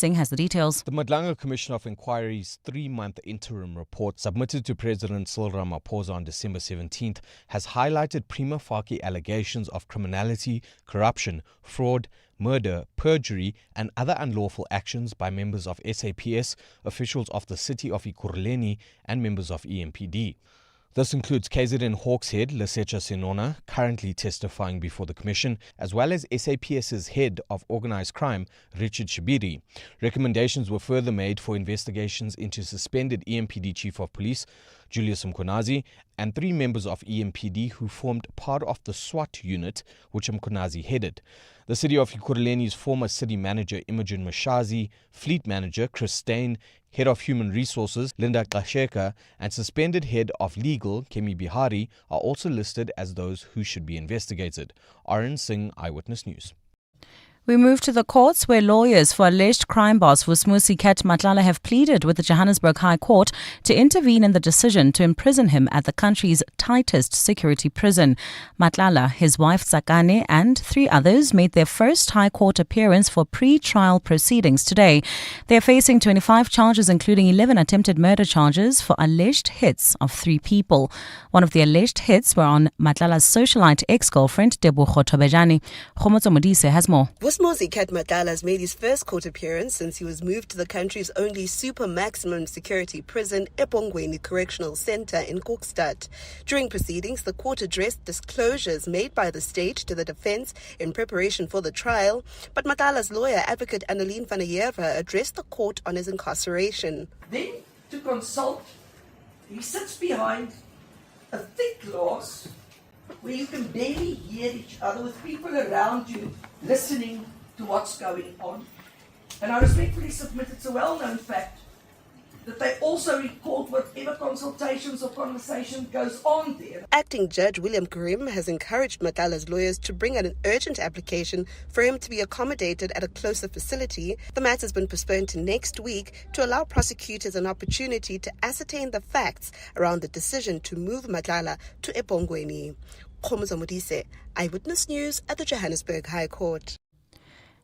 Singh has the details. The Madlanga Commission of Inquiry's 3-month interim report submitted to President Cyril Ramaphosa on December 17th has highlighted prima facie allegations of criminality, corruption, fraud, murder, perjury and other unlawful actions by members of SAPS, officials of the city of Ekurhuleni and members of EMPD. This includes KZN Hawks head Lesetja Senona, currently testifying before the Commission, as well as SAPS's head of organised crime, Richard Shibiri. Recommendations were further made for investigations into suspended EMPD Chief of Police, Julius Mkhonazi, and 3 members of EMPD who formed part of the SWAT unit, which Mkhonazi headed. The city of Ekurhuleni's former city manager, Imogen Mashazi, fleet manager, Chris Stein, head of human resources, Linda Kasheka, and suspended head of legal, Kemi Bihari, are also listed as those who should be investigated. Arun Singh, Eyewitness News. We move to the courts where lawyers for alleged crime boss Vusimuzi Ket Matlala have pleaded with the Johannesburg High Court to intervene in the decision to imprison him at the country's tightest security prison. Matlala, his wife Tsakane and 3 others made their first High Court appearance for pre-trial proceedings today. They are facing 25 charges including 11 attempted murder charges for alleged hits of 3 people. One of the alleged hits were on Matlala's socialite ex-girlfriend Tebogo Thobejane. Khomotso Modise has more. Vusimuzi Ket Matlala has made his first court appearance since he was moved to the country's only super maximum security prison, eBongweni Correctional Centre in Kokstad. During proceedings, the court addressed disclosures made by the state to the defence in preparation for the trial, but Matlala's lawyer, advocate Annelien van der Heerwe, addressed the court on his incarceration. Then, to consult, he sits behind a thick glass where you can barely hear each other with people around you listening to what's going on. And I respectfully submit it's a well-known fact that they also record whatever consultations or conversation goes on there. Acting Judge William Karim has encouraged Matlala's lawyers to bring out an urgent application for him to be accommodated at a closer facility. The matter has been postponed to next week to allow prosecutors an opportunity to ascertain the facts around the decision to move Matlala to eBongweni. Khomotso Modise, Eyewitness News at the Johannesburg High Court.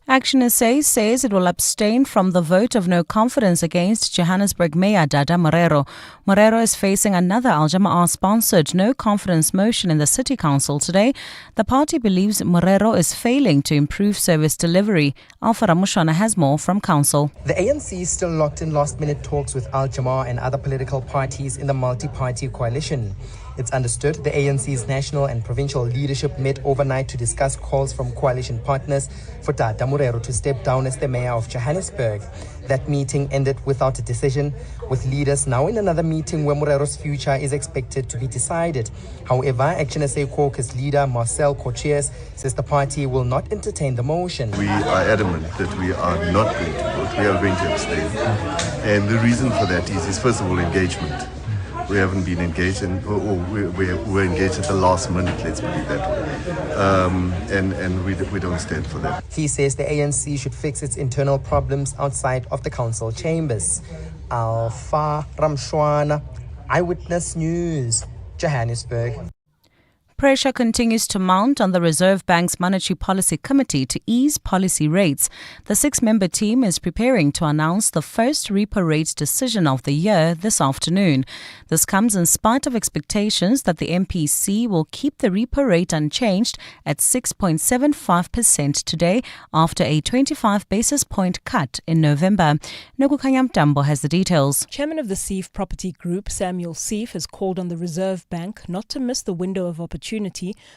Action SA says it will abstain from the vote of no confidence against Johannesburg Mayor Dada Morero. Morero is facing another Al Jamaah-sponsored no confidence motion in the City Council today. The party believes Morero is failing to improve service delivery. Alpha Ramushwana has more from Council. The ANC is still locked in last-minute talks with Al Jamaah and other political parties in the multi-party coalition. It's understood the ANC's national and provincial leadership met overnight to discuss calls from coalition partners for Dada Morero to step down as the mayor of Johannesburg. That meeting ended without a decision, with leaders now in another meeting where Morero's future is expected to be decided. However, Action SA caucus leader Marcel Cocheres says the party will not entertain the motion. We are adamant that we are not going to vote. We are going to abstain. And the reason for that is first of all, engagement. We haven't been engaged, we're engaged at the last minute, let's put it that way. And we don't stand for that. He says the ANC should fix its internal problems outside of the council chambers. Alpha Ramshwana, Eyewitness News, Johannesburg. Pressure continues to mount on the Reserve Bank's Monetary Policy Committee to ease policy rates. The 6-member team is preparing to announce the first repo rate decision of the year this afternoon. This comes in spite of expectations that the MPC will keep the repo rate unchanged at 6.75% today after a 25 basis point cut in November. Nokukanya Mtambo has the details. Chairman of the Seif Property Group, Samuel Seif, has called on the Reserve Bank not to miss the window of opportunity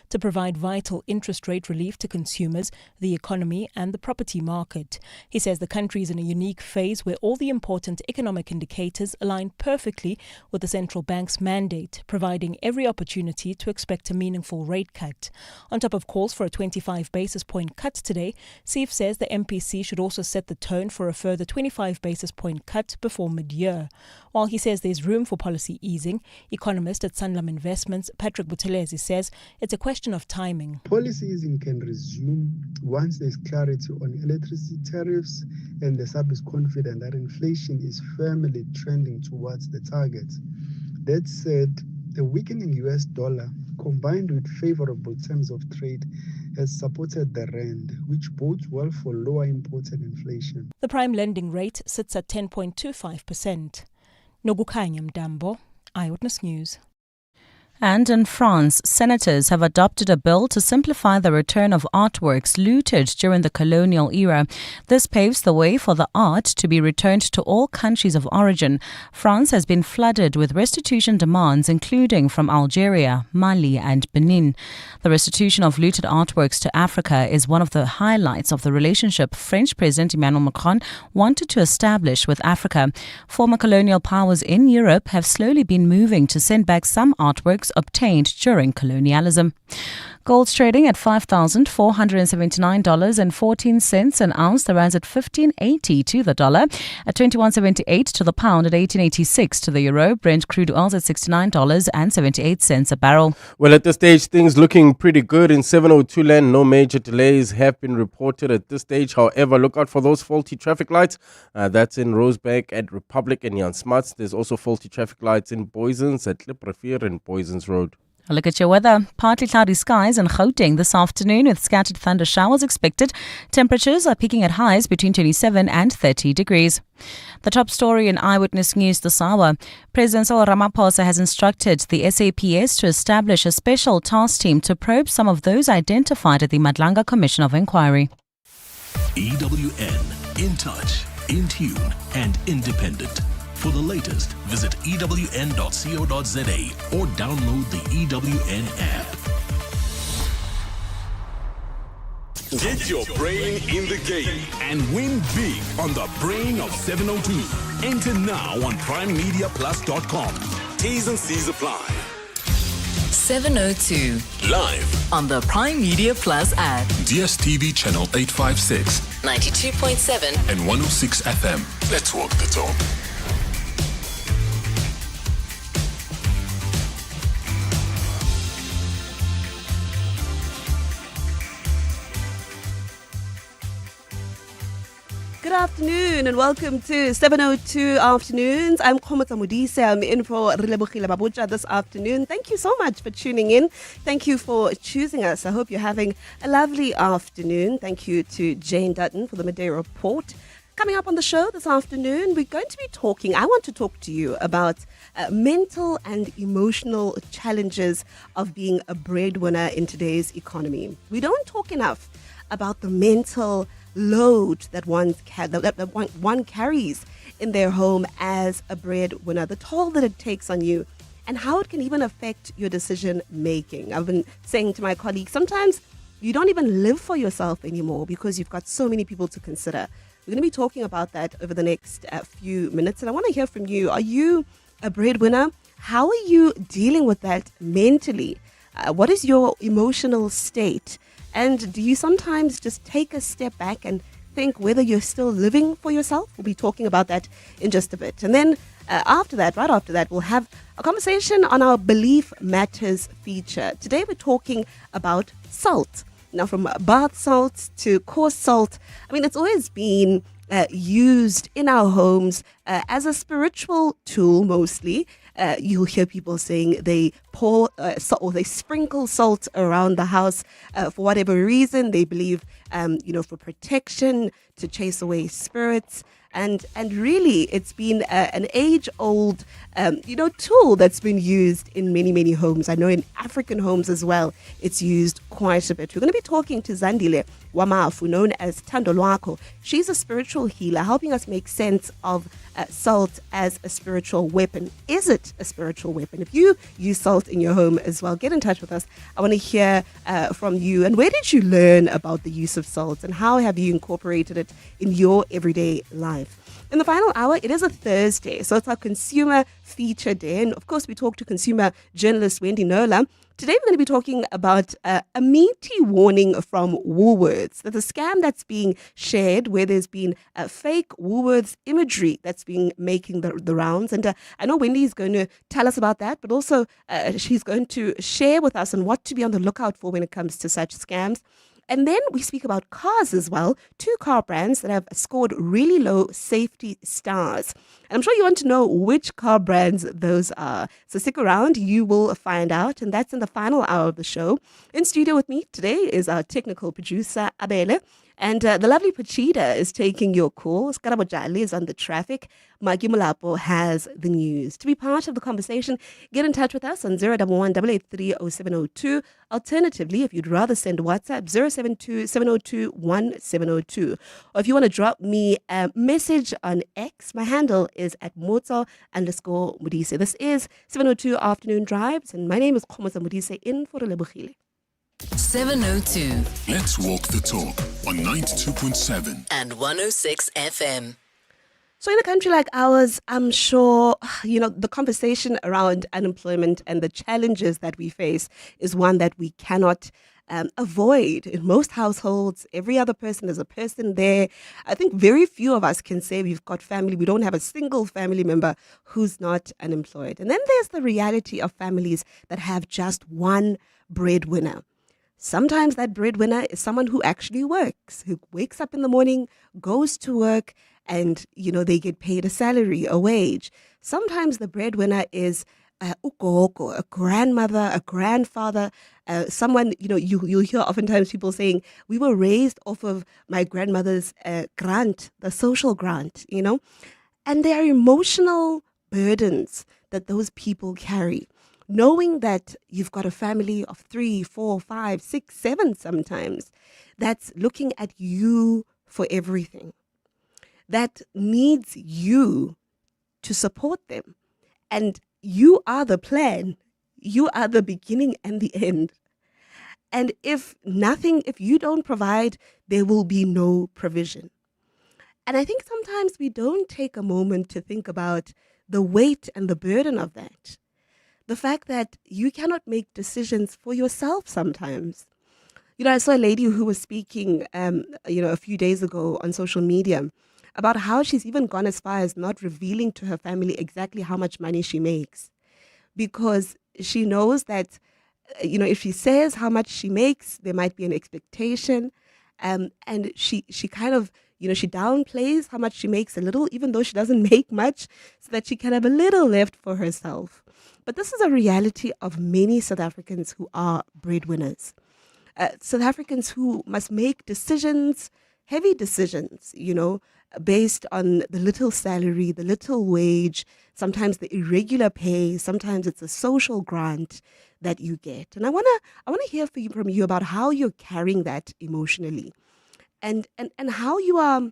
to provide vital interest rate relief to consumers, the economy and the property market. He says the country is in a unique phase where all the important economic indicators align perfectly with the central bank's mandate, providing every opportunity to expect a meaningful rate cut. On top of calls for a 25 basis point cut today, Seif says the MPC should also set the tone for a further 25 basis point cut before mid-year. While he says there's room for policy easing, economist at Sanlam Investments, Patrick Buthelezi, says it's a question of timing. Policy easing can resume once there's clarity on electricity tariffs and the SAP is confident that inflation is firmly trending towards the target. That said, the weakening US dollar, combined with favorable terms of trade, has supported the rand, which bodes well for lower imported inflation. The prime lending rate sits at 10.25%. Nokukhanya Mdambo, Eyewitness News. And in France, senators have adopted a bill to simplify the return of artworks looted during the colonial era. This paves the way for the art to be returned to all countries of origin. France has been flooded with restitution demands, including from Algeria, Mali and Benin. The restitution of looted artworks to Africa is one of the highlights of the relationship French President Emmanuel Macron wanted to establish with Africa. Former colonial powers in Europe have slowly been moving to send back some artworks obtained during colonialism. Gold's trading at $5,479.14 an ounce. The rand's at 15.80 to the dollar, at 21.78 to the pound, at 18.86 to the euro. Brent crude oil's at $69.78 a barrel. Well, at this stage, things looking pretty good in 702 land. No major delays have been reported at this stage. However, look out for those faulty traffic lights. That's in Rosebank at Republic and Jan Smuts. There's also faulty traffic lights in Boysens at Libreville and Boysens Road. A look at your weather. Partly cloudy skies in Gauteng this afternoon with scattered thunder showers expected. Temperatures are peaking at highs between 27 and 30 degrees. The top story in Eyewitness News this hour. President Cyril Ramaphosa has instructed the SAPS to establish a special task team to probe some of those identified at the Madlanga Commission of Inquiry. EWN, in touch, in tune and independent. For the latest, visit ewn.co.za or download the EWN app. Get your brain in the game and win big on the Brain of 702. Enter now on primemediaplus.com. T's and C's apply. 702. Live On the Prime Media Plus app. DSTV channel 856. 92.7. And 106 FM. Let's walk the talk. Good afternoon and welcome to 702 Afternoons. I'm Khomotsa Modise. I'm in for Relebogile Mabotja this afternoon. Thank you so much for tuning in. Thank you for choosing us. I hope you're having a lovely afternoon. Thank you to Jane Dutton for the midday report. Coming up on the show this afternoon, I want to talk to you about mental and emotional challenges of being a breadwinner in today's economy. We don't talk enough about the mental load that one carries in their home as a breadwinner, the toll that it takes on you, and how it can even affect your decision making. I've been saying to my colleagues, sometimes you don't even live for yourself anymore because you've got so many people to consider. We're going to be talking about that over the next few minutes, and I want to hear from you. Are you a breadwinner? How are you dealing with that mentally? What is your emotional state? And do you sometimes just take a step back and think whether you're still living for yourself? We'll be talking about that in just a bit. And then right after that, we'll have a conversation on our Belief Matters feature. Today we're talking about salt. Now, from bath salts to coarse salt, it's always been used in our homes as a spiritual tool mostly. You'll hear people saying they pour salt or they sprinkle salt around the house for whatever reason. They believe, for protection, to chase away spirits. And really, it's been an age-old, tool that's been used in many, many homes. I know in African homes as well, it's used quite a bit. We're going to be talking to Zandile Wamafu, known as Thando Lwakho. She's a spiritual healer, helping us make sense of salt as a spiritual weapon. Is it a spiritual weapon? If you use salt in your home as well, get in touch with us. I want to hear from you. And where did you learn about the use of salt, and how have you incorporated it in your everyday life? In the final hour, it is a Thursday, so it's our consumer feature day. And of course, we talk to consumer journalist Wendy Nola. Today, we're going to be talking about a meaty warning from Woolworths. There's a scam that's being shared where there's been fake Woolworths imagery that's been making the rounds. And I know Wendy is going to tell us about that, but also she's going to share with us on what to be on the lookout for when it comes to such scams. And then we speak about cars as well. 2 car brands that have scored really low safety stars. And I'm sure you want to know which car brands those are. So stick around, you will find out. And that's in the final hour of the show. In studio with me today is our technical producer, Abele. And the lovely Pachita is taking your calls. Relebogile is on the traffic. Magi Mulapo has the news. To be part of the conversation, get in touch with us on 011-883-0702. Alternatively, if you'd rather send WhatsApp, 072-702-1702. Or if you want to drop me a message on X, my handle is at @Motsa_Modise. This is 702 Afternoon Drives, and my name is Khomosa Modise in for Relebogile. 702 Let's walk the talk on 92.7 and 106 FM. So in a country like ours, I'm sure, the conversation around unemployment and the challenges that we face is one that we cannot avoid. In most households, every other person is a person there. I think very few of us can say we've got family. We don't have a single family member who's not unemployed. And then there's the reality of families that have just one breadwinner. Sometimes that breadwinner is someone who actually works, who wakes up in the morning, goes to work, and, they get paid a salary, a wage. Sometimes the breadwinner is ugogo, a grandmother, a grandfather, someone, you'll hear oftentimes people saying, we were raised off of my grandmother's grant, the social grant, And there are emotional burdens that those people carry. Knowing that you've got a family of 3, 4, 5, 6, 7 sometimes that's looking at you for everything, that needs you to support them. And you are the plan. You are the beginning and the end. And if you don't provide, there will be no provision. And I think sometimes we don't take a moment to think about the weight and the burden of that. The fact that you cannot make decisions for yourself sometimes. I saw a lady who was speaking, a few days ago on social media about how she's even gone as far as not revealing to her family exactly how much money she makes. Because she knows that, if she says how much she makes, there might be an expectation. And she kind of, she downplays how much she makes a little, even though she doesn't make much, so that she can have a little left for herself. But this is a reality of many South Africans who are breadwinners. South Africans who must make decisions, heavy decisions, based on the little salary, the little wage, sometimes the irregular pay, sometimes it's a social grant that you get. And I wanna hear from you about how you're carrying that emotionally, and how you are,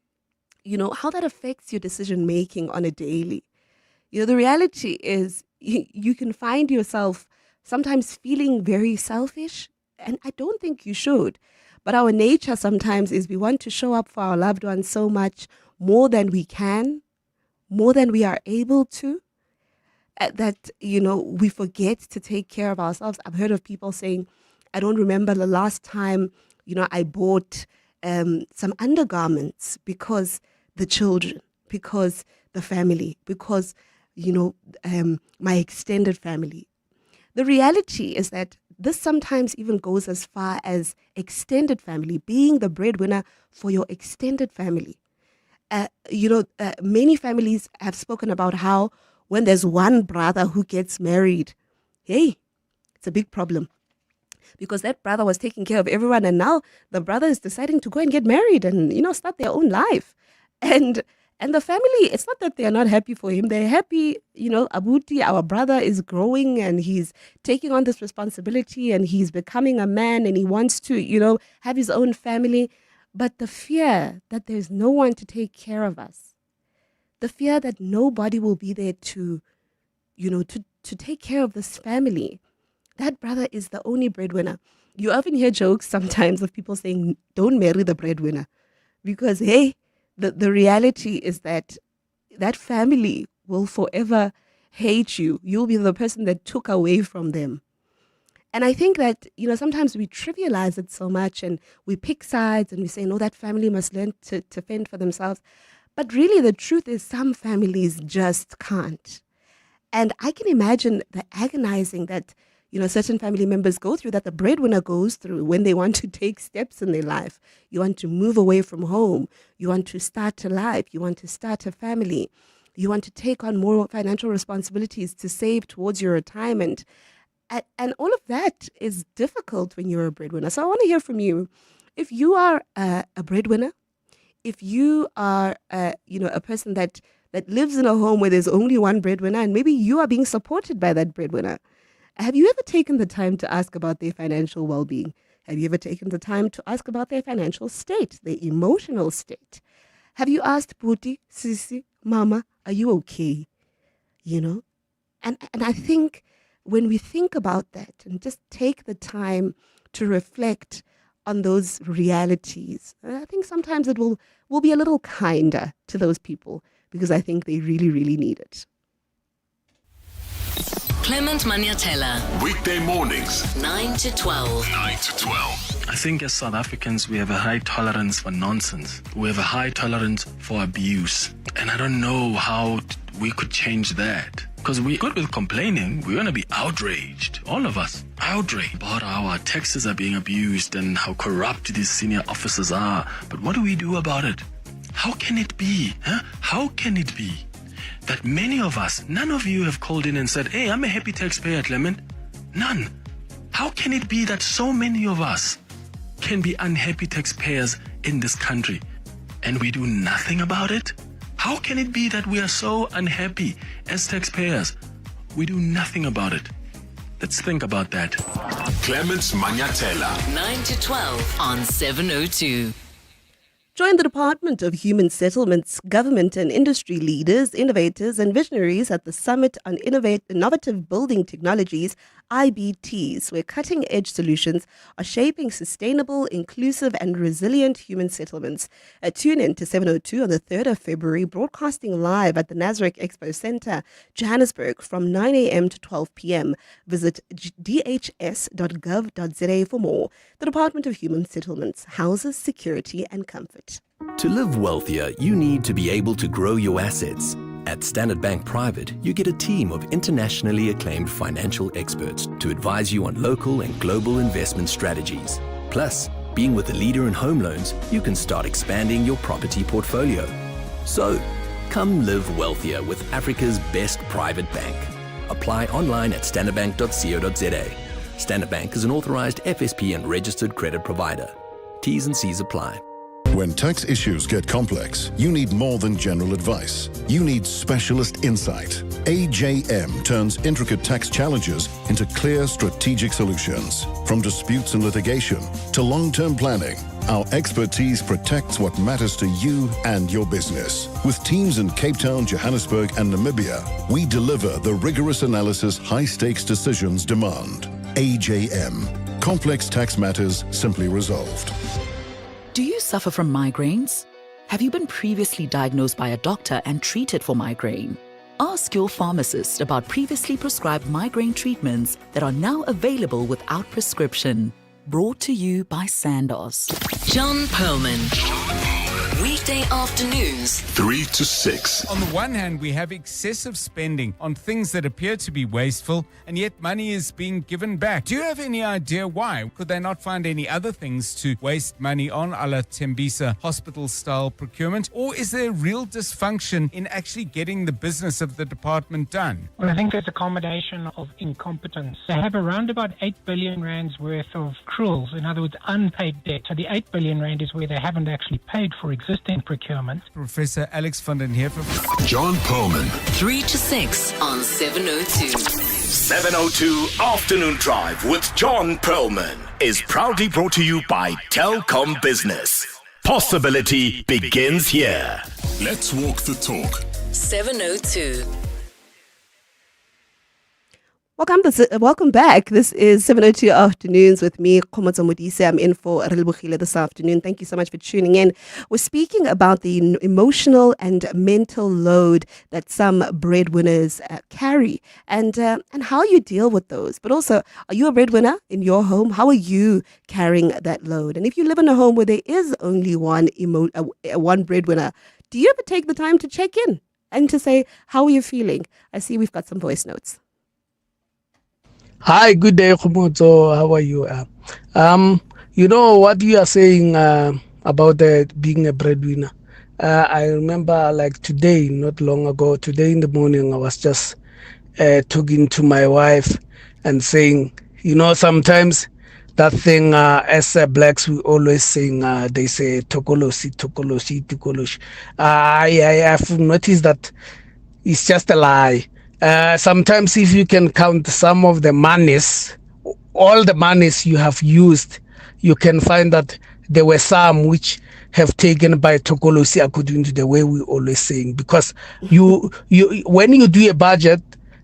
how that affects your decision making on a daily. The reality is you can find yourself sometimes feeling very selfish, and I don't think you should. But our nature sometimes is we want to show up for our loved ones so much more than we can, more than we are able to, that, we forget to take care of ourselves. I've heard of people saying, I don't remember the last time, I bought some undergarments because the children, because the family, because my extended family. The reality is that this sometimes even goes as far as extended family, being the breadwinner for your extended family. Many families have spoken about how when there's one brother who gets married, hey, it's a big problem. Because that brother was taking care of everyone, and now the brother is deciding to go and get married and, start their own life. And the family, it's not that they're not happy for him. They're happy, Abuti, our brother, is growing and he's taking on this responsibility and he's becoming a man and he wants to, have his own family. But the fear that there's no one to take care of us, the fear that nobody will be there to take care of this family, that brother is the only breadwinner. You often hear jokes sometimes of people saying, don't marry the breadwinner. Because, hey, the reality is that family will forever hate you. You'll be the person that took away from them. And I think that, sometimes we trivialize it so much and we pick sides and we say, no, that family must learn to fend for themselves. But really, the truth is some families just can't. And I can imagine the agonizing that, certain family members go through, that the breadwinner goes through when they want to take steps in their life. You want to move away from home. You want to start a life. You want to start a family. You want to take on more financial responsibilities to save towards your retirement. And all of that is difficult when you're a breadwinner. So I want to hear from you. If you are a breadwinner, if you are a person that lives in a home where there's only one breadwinner, and maybe you are being supported by that breadwinner, have you ever taken the time to ask about their financial well-being? Have you ever taken the time to ask about their financial state, their emotional state? Have you asked Puti, Sisi, Mama, are you okay? And I think when we think about that and just take the time to reflect on those realities, I think sometimes it will be a little kinder to those people, because I think they really, really need it. Clement Maniatella. Weekday mornings, 9 to 12. 9 to 12. I think as South Africans, we have a high tolerance for nonsense. We have a high tolerance for abuse. And I don't know how we could change that. Because we're good with complaining. We're going to be outraged. All of us. Outraged about how our taxes are being abused and how corrupt these senior officers are. But what do we do about it? How can it be? How can it be that many of us, none of you have called in and said, hey, I'm a happy taxpayer, Clement? None. How can it be that so many of us can be unhappy taxpayers in this country and we do nothing about it? How can it be that we are so unhappy as taxpayers? We do nothing about it. Let's think about that. Clement Maniatella. 9 to 12 on 702. Join the Department of Human Settlements, government and industry leaders, innovators and visionaries at the Summit on Innovative Building Technologies, IBTs, where cutting-edge solutions are shaping sustainable, inclusive and resilient human settlements. Tune in to 702 on the 3rd of February, broadcasting live at the Nasrec Expo Centre, Johannesburg from 9 a.m. to 12 p.m. Visit dhs.gov.za for more. The Department of Human Settlements houses security and comfort. To live wealthier, you need to be able to grow your assets. At Standard Bank Private, you get a team of internationally acclaimed financial experts to advise you on local and global investment strategies. Plus, being with a leader in home loans, you can start expanding your property portfolio. So, come live wealthier with Africa's best private bank. Apply online at standardbank.co.za. Standard Bank is an authorized FSP and registered credit provider. T's and C's apply. When tax issues get complex, you need more than general advice. You need specialist insight. AJM turns intricate tax challenges into clear strategic solutions. From disputes and litigation to long-term planning, our expertise protects what matters to you and your business. With teams in Cape Town, Johannesburg, and Namibia, we deliver the rigorous analysis high-stakes decisions demand. AJM. Complex tax matters simply resolved. Do you suffer from migraines? Have you been previously diagnosed by a doctor and treated for migraine? Ask your pharmacist about previously prescribed migraine treatments that are now available without prescription. Brought to you by Sandoz. John Perlman. Weekday afternoons, 3 to 6. On the one hand, we have excessive spending on things that appear to be wasteful, and yet money is being given back. Do you have any idea why? Could they not find any other things to waste money on, a la Tembisa hospital-style procurement? Or is there real dysfunction in actually getting the business of the department done? Well, I think there's a combination of incompetence. They have around about 8 billion rands worth of accruals, in other words, unpaid debt. So the 8 billion rand is where they haven't actually paid for existing procurement. Professor Alex van den Heever. John Perlman. 3 to 6 on 702. 702 Afternoon Drive with John Perlman is proudly brought to you by Telkom Business. Possibility begins here. Let's walk the talk. 702. Welcome back. This is 702 Afternoons with me, Khomotso Modise. I'm in for Relebogile this afternoon. Thank you so much for tuning in. We're speaking about the emotional and mental load that some breadwinners carry and how you deal with those. But also, are you a breadwinner in your home? How are you carrying that load? And if you live in a home where there is only one breadwinner, do you ever take the time to check in and to say, how are you feeling? I see we've got some voice notes. Hi, good day, Khumotso. How are you? You know what you are saying about being a breadwinner. I remember like today, not long ago, today in the morning, I was just talking to my wife and saying, sometimes that thing, as blacks, we always saying, they say, tokolosi, tokolosi, tokoloshi. I've noticed that it's just a lie. Sometimes, if you can count some of the monies, all the monies you have used, you can find that there were some which have taken by Tokolosi according to the way we always saying. Because you when you do a budget,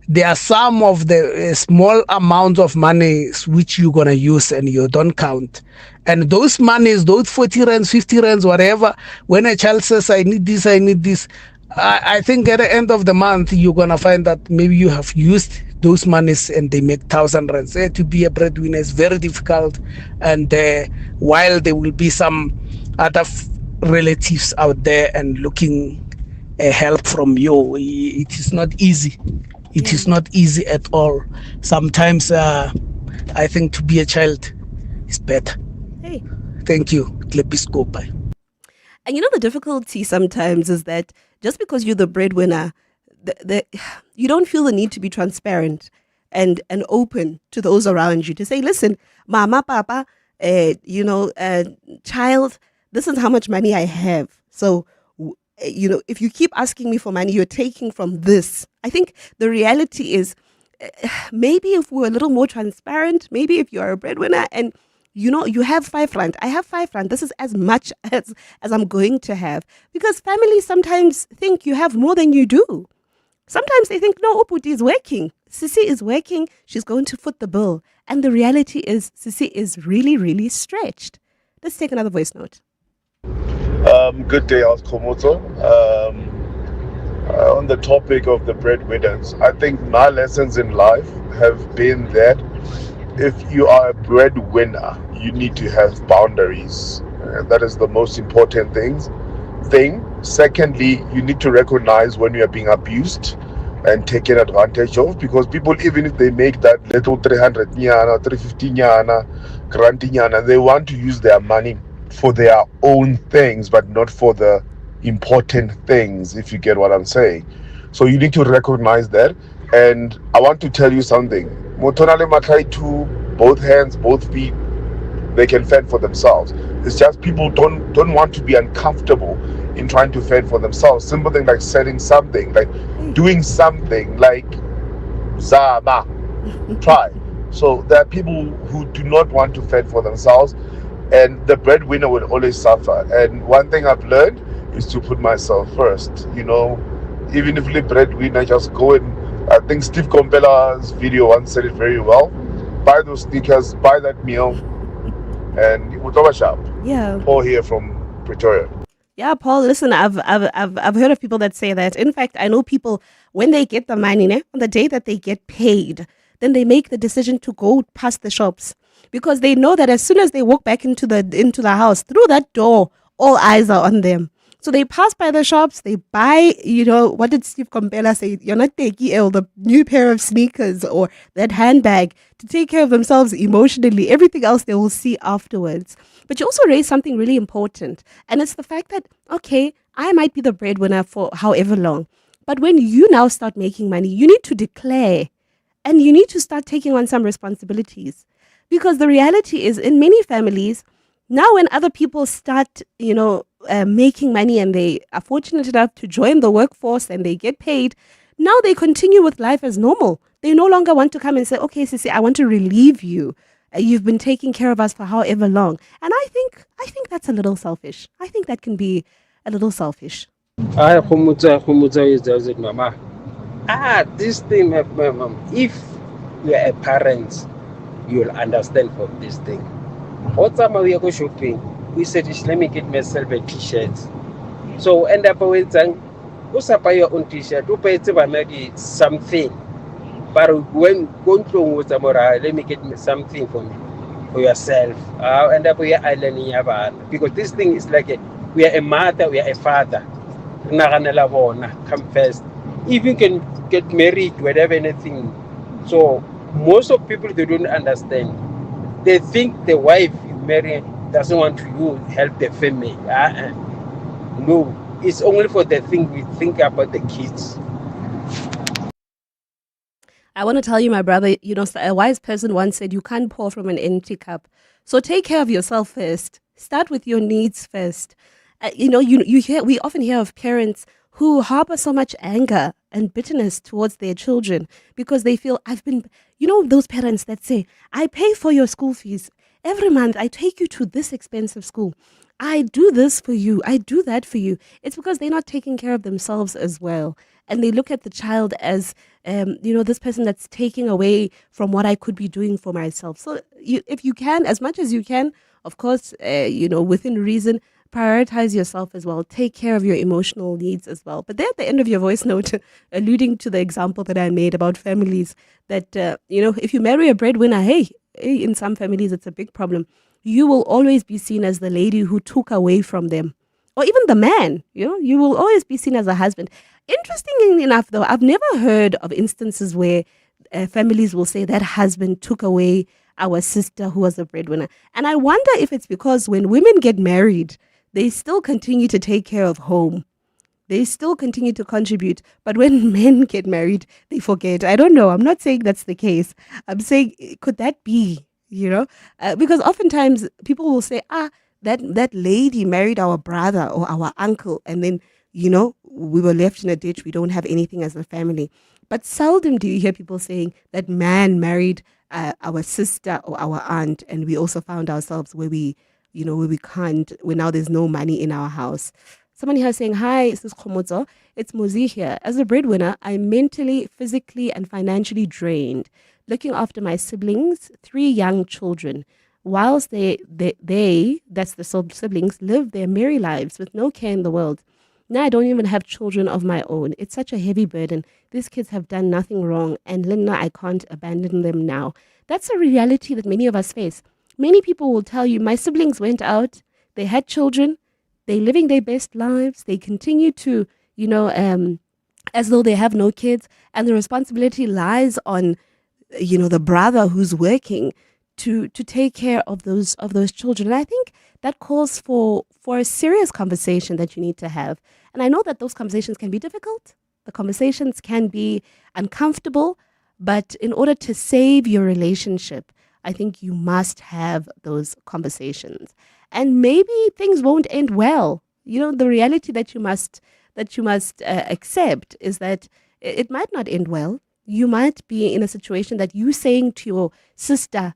there are some of the small amounts of money which you're gonna use and you don't count. And those monies, those 40 rands, 50 rands, whatever, when a child says, I need this, I think at the end of the month, you're going to find that maybe you have used those monies and they make 1,000 rands. To be a breadwinner is very difficult. And while there will be some other relatives out there and looking help from you, it is not easy. It is not easy at all. Sometimes I think to be a child is better. Hey. Thank you. Klepiskopai. And the difficulty sometimes is that just because you're the breadwinner, you don't feel the need to be transparent and open to those around you to say, listen, mama, papa, child, this is how much money I have. So, if you keep asking me for money, you're taking from this. I think the reality is maybe if we're a little more transparent, maybe if you're a breadwinner and you have 5 rand. I have 5 rand. This is as much as I'm going to have. Because families sometimes think you have more than you do. Sometimes they think, no, Uputi is working. Sisi is working. She's going to foot the bill. And the reality is, Sisi is really, really stretched. Let's take another voice note. Good day, Komoto. On the topic of the breadwinners, I think my lessons in life have been that if you are a breadwinner, you need to have boundaries. That is the most important thing. Secondly, you need to recognize when you are being abused and taken advantage of, because people, even if they make that little 300 nyana, 350 nyana, granty nyana, they want to use their money for their own things, but not for the important things, if you get what I'm saying. So you need to recognize that. And I want to tell you something. Motonale Makai too, both hands, both feet, they can fend for themselves. It's just people don't want to be uncomfortable in trying to fend for themselves. Simple thing like selling something, like doing something, like Zama. Try. So there are people who do not want to fend for themselves, and the breadwinner will always suffer. And one thing I've learned is to put myself first. Even if the breadwinner, just go and, I think Steve Kompella's video once said it very well. Buy those sneakers, buy that meal, and Utoba shop. Yeah. Paul here from Pretoria. Yeah, Paul, listen, I've heard of people that say that. In fact, I know people, when they get the money, on the day that they get paid, then they make the decision to go past the shops, because they know that as soon as they walk back into the house, through that door, all eyes are on them. So they pass by the shops, they buy, what did Steve Kompela say? You're not taking the new pair of sneakers or that handbag to take care of themselves emotionally. Everything else they will see afterwards. But you also raised something really important. And it's the fact that, okay, I might be the breadwinner for however long. But when you now start making money, you need to declare and you need to start taking on some responsibilities. Because the reality is, in many families, now when other people start, making money and they are fortunate enough to join the workforce and they get paid, now they continue with life as normal. They no longer want to come and say, okay, Sisi, I want to relieve you. You've been taking care of us for however long. And I think that's a little selfish. I think that can be a little selfish. Khumutsa is mama. This thing, mom, if you are a parent, you'll understand for this thing. What time we go shopping? We said, let me get myself a t-shirt. So end up with buy your own t-shirt, you pay something. But when going through with let me get me something for yourself. End up with island because this thing is like we are a mother, we are a father. Come first. If you can get married, whatever anything. So Most of people, they don't understand. They think the wife you marry doesn't want to help the family. No, it's only for the thing we think about the kids. I want to tell you, my brother, a wise person once said, you can't pour from an empty cup. So take care of yourself first. Start with your needs first. We often hear of parents who harbor so much anger and bitterness towards their children because they feel those parents that say, I pay for your school fees. Every month I take you to this expensive school. I do this for you. I do that for you. It's because they're not taking care of themselves as well. And they look at the child as, this person that's taking away from what I could be doing for myself. So if you can, as much as you can, of course, within reason, prioritize yourself as well. Take care of your emotional needs as well. But there at the end of your voice note, alluding to the example that I made about families, that, if you marry a breadwinner, hey, in some families, it's a big problem. You will always be seen as the lady who took away from them. Or even the man, you will always be seen as a husband. Interestingly enough, though, I've never heard of instances where families will say that husband took away our sister who was a breadwinner. And I wonder if it's because when women get married, they still continue to take care of home. They still continue to contribute. But when men get married, they forget. I don't know. I'm not saying that's the case. I'm saying, could that be, because oftentimes people will say, that lady married our brother or our uncle, and then, we were left in a ditch. We don't have anything as a family. But seldom do you hear people saying that man married our sister or our aunt, and we also found ourselves where where now there's no money in our house. Someone here saying, hi, this is Khomozo. It's Muzi here. As a breadwinner, I'm mentally, physically, and financially drained, looking after my siblings, 3 young children, whilst they that's the siblings, live their merry lives with no care in the world. Now I don't even have children of my own. It's such a heavy burden. These kids have done nothing wrong, and Linda, I can't abandon them now. That's a reality that many of us face. Many people will tell you, my siblings went out, they had children, they're living their best lives, they continue to, as though they have no kids, and the responsibility lies on, the brother who's working to take care of those children. And I think that calls for a serious conversation that you need to have. And I know that those conversations can be difficult. The conversations can be uncomfortable, but in order to save your relationship, I think you must have those conversations. And maybe things won't end well. The reality that you must accept is that it might not end well. You might be in a situation that you saying to your sister,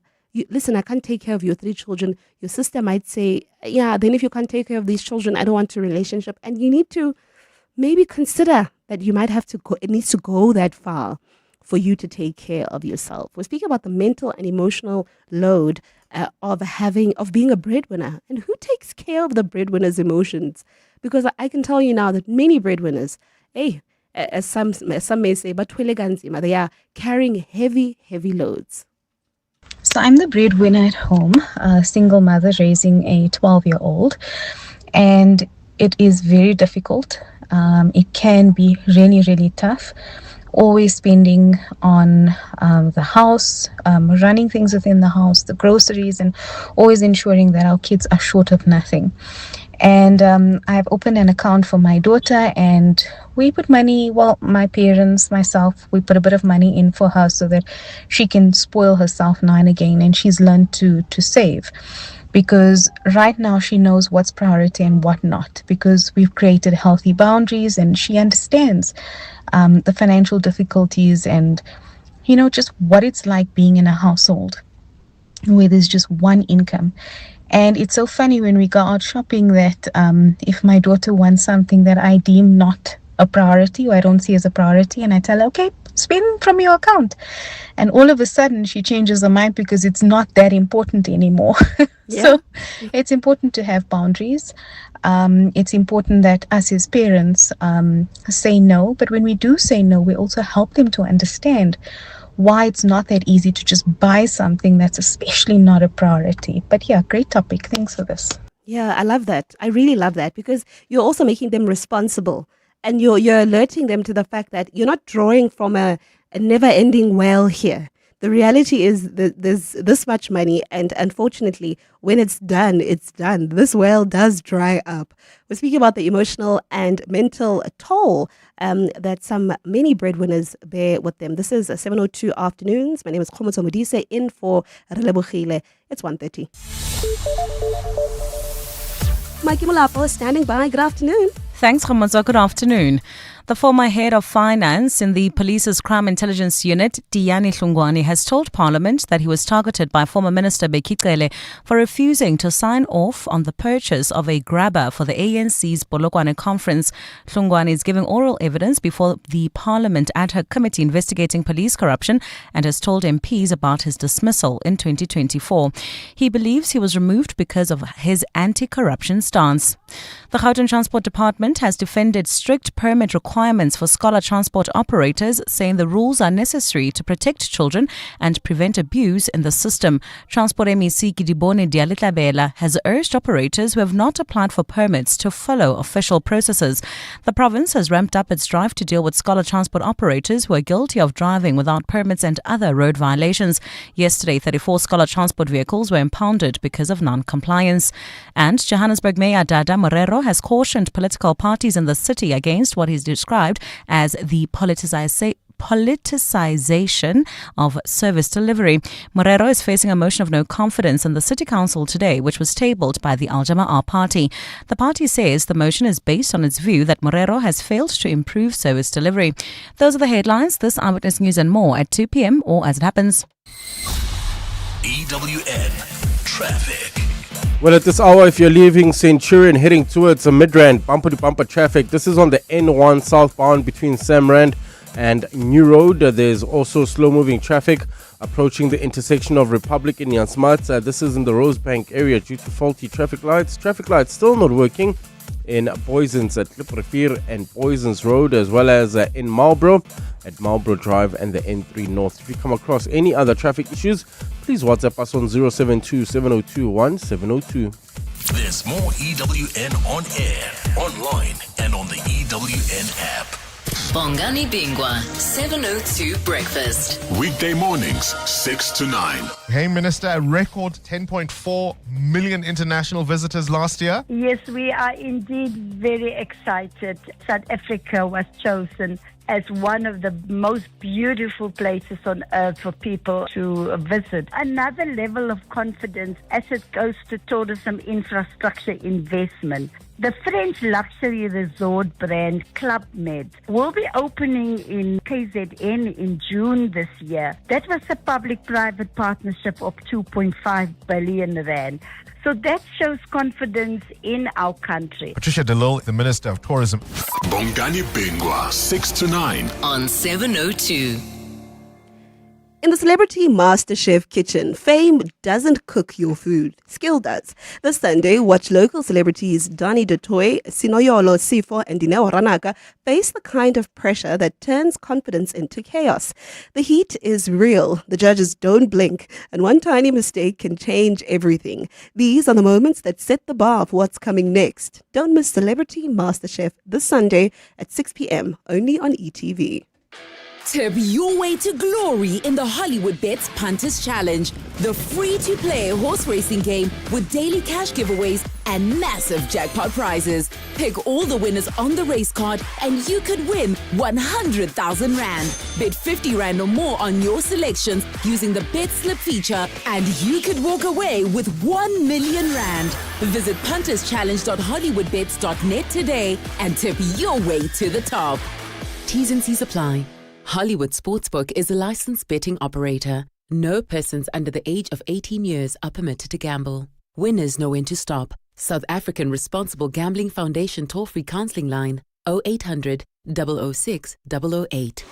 listen, I can't take care of your 3 children. Your sister might say, yeah, then if you can't take care of these children, I don't want a relationship. And you need to maybe consider that you might have to go, it needs to go that far for you to take care of yourself. We're speaking about the mental and emotional load of being a breadwinner, and who takes care of the breadwinner's emotions. Because I can tell you now that many breadwinners, as some may say, but they are carrying heavy loads. So I'm the breadwinner at home, a single mother raising a 12-year-old, and it is very difficult. It can be really, really tough. Always spending on the house, running things within the house, the groceries, and always ensuring that our kids are short of nothing. And I've opened an account for my daughter, and we put money, my parents, myself, we put a bit of money in for her so that she can spoil herself now and again, and she's learned to save. Because right now she knows what's priority and what not, because we've created healthy boundaries, and she understands the financial difficulties and, just what it's like being in a household where there's just one income. And it's so funny when we go out shopping that if my daughter wants something that I deem not a priority or I don't see as a priority, and I tell her, okay, spend from your account. And all of a sudden she changes her mind because it's not that important anymore. Yeah. So it's important to have boundaries. It's important that us as parents say no. But when we do say no, we also help them to understand why it's not that easy to just buy something that's especially not a priority. But yeah, great topic. Thanks for this. Yeah, I love that. I really love that, because you're also making them responsible, and you're alerting them to the fact that you're not drawing from a never-ending well here. The reality is that there's this much money, and unfortunately, when it's done, it's done. This well does dry up. We're speaking about the emotional and mental toll that many breadwinners bear with them. This is 7:02 afternoons. My name is Khomotso Modise, in for Relebogile. It's 1:30. Mikey Molapo is standing by. Good afternoon. Thanks, Khomotso. Good afternoon. The former head of finance in the police's crime intelligence unit, Tiyani Hlungwane, has told Parliament that he was targeted by former Minister Bekicele for refusing to sign off on the purchase of a grabber for the ANC's Polokwane conference. Hlungwane is giving oral evidence before the Parliament ad hoc committee investigating police corruption and has told MPs about his dismissal in 2024. He believes he was removed because of his anti-corruption stance. The Gauteng Transport Department has defended strict permit requirements for scholar transport operators, saying the rules are necessary to protect children and prevent abuse in the system. Transport MEC Kidibone Dialitlabela has urged operators who have not applied for permits to follow official processes. The province has ramped up its drive to deal with scholar transport operators who are guilty of driving without permits and other road violations. Yesterday, 34 scholar transport vehicles were impounded because of non-compliance. And Johannesburg Mayor Dada Morero has cautioned political parties in the city against what he's described as the politicization of service delivery. Morero is facing a motion of no confidence in the City Council today, which was tabled by the Al Jama'ah party. The party says the motion is based on its view that Morero has failed to improve service delivery. Those are the headlines. This Eyewitness News and more at 2 p.m. or as it happens. EWN Traffic. Well, at this hour, if you're leaving Centurion heading towards Midrand, bumper-to-bumper traffic. This is on the N1 southbound between Samrand and New Road. There's also slow-moving traffic approaching the intersection of Republic and Jan Smuts. This is in the Rosebank area due to faulty traffic lights. Traffic lights still not working in Boysens at Kliprivier and Boysens Road, as well as in Marlborough at Marlborough Drive and the N3 North. If you come across any other traffic issues, please WhatsApp us on 072-702-1702. There's more EWN on air, online, and on the EWN app. Bongani Bingwa, 702 Breakfast. Weekday mornings, 6 to 9. Hey, Minister, a record 10.4 million international visitors last year. Yes, we are indeed very excited. South Africa was chosen as one of the most beautiful places on earth for people to visit. Another level of confidence as it goes to tourism infrastructure investment. The French luxury resort brand Club Med will be opening in KZN in June this year. That was a public-private partnership of 2.5 billion rand. So that shows confidence in our country. Patricia de Lille, the Minister of Tourism. Bongani Bingwa, 6 to 9. On 702. In the Celebrity MasterChef kitchen, fame doesn't cook your food, skill does. This Sunday, watch local celebrities Donnie du Toit, Sinoyolo Sifo and Dineo Ranaka face the kind of pressure that turns confidence into chaos. The heat is real, the judges don't blink, and one tiny mistake can change everything. These are the moments that set the bar for what's coming next. Don't miss Celebrity MasterChef this Sunday at 6 p.m. only on ETV. Tip your way to glory in the Hollywood Bets Punters Challenge, the free-to-play horse racing game with daily cash giveaways and massive jackpot prizes. Pick all the winners on the race card and you could win 100,000 Rand. Bet 50 Rand or more on your selections using the Bet Slip feature and you could walk away with 1 million Rand. Visit punterschallenge.hollywoodbets.net today and tip your way to the top. T's and C's apply. Hollywood Sportsbook is a licensed betting operator. No persons under the age of 18 years are permitted to gamble. Winners know when to stop. South African Responsible Gambling Foundation toll-free counseling line 0800 006 008.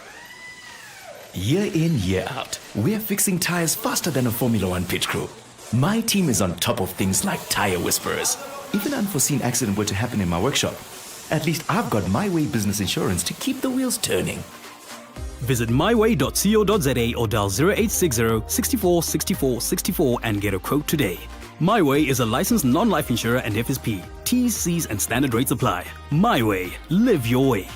Year in, year out, we're fixing tires faster than a Formula One pit crew. My team is on top of things like tire whisperers. If an unforeseen accident were to happen in my workshop, at least I've got My Way business insurance to keep the wheels turning. Visit myway.co.za or dial 0860 64 64 64 and get a quote today. My Way is a licensed non-life insurer and FSP. T's, C's and standard rates apply. My Way. Live your way.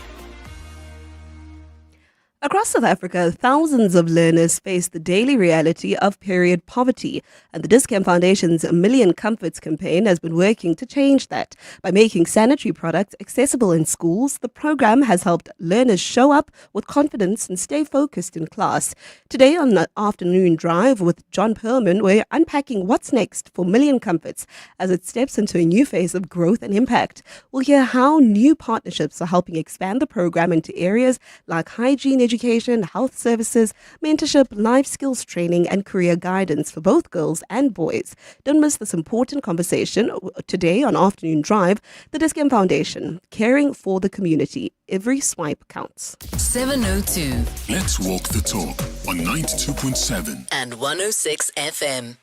Across South Africa, thousands of learners face the daily reality of period poverty, and the Dis-Chem Foundation's A Million Comforts campaign has been working to change that. By making sanitary products accessible in schools, the program has helped learners show up with confidence and stay focused in class. Today on the Afternoon Drive with John Perlman, we're unpacking what's next for Million Comforts as it steps into a new phase of growth and impact. We'll hear how new partnerships are helping expand the program into areas like hygiene education, health services, mentorship, life skills training, and career guidance for both girls and boys. Don't miss this important conversation today on Afternoon Drive. The Dis-Chem Foundation, caring for the community. Every swipe counts. 702. Let's walk the talk on 92.7 and 106 FM.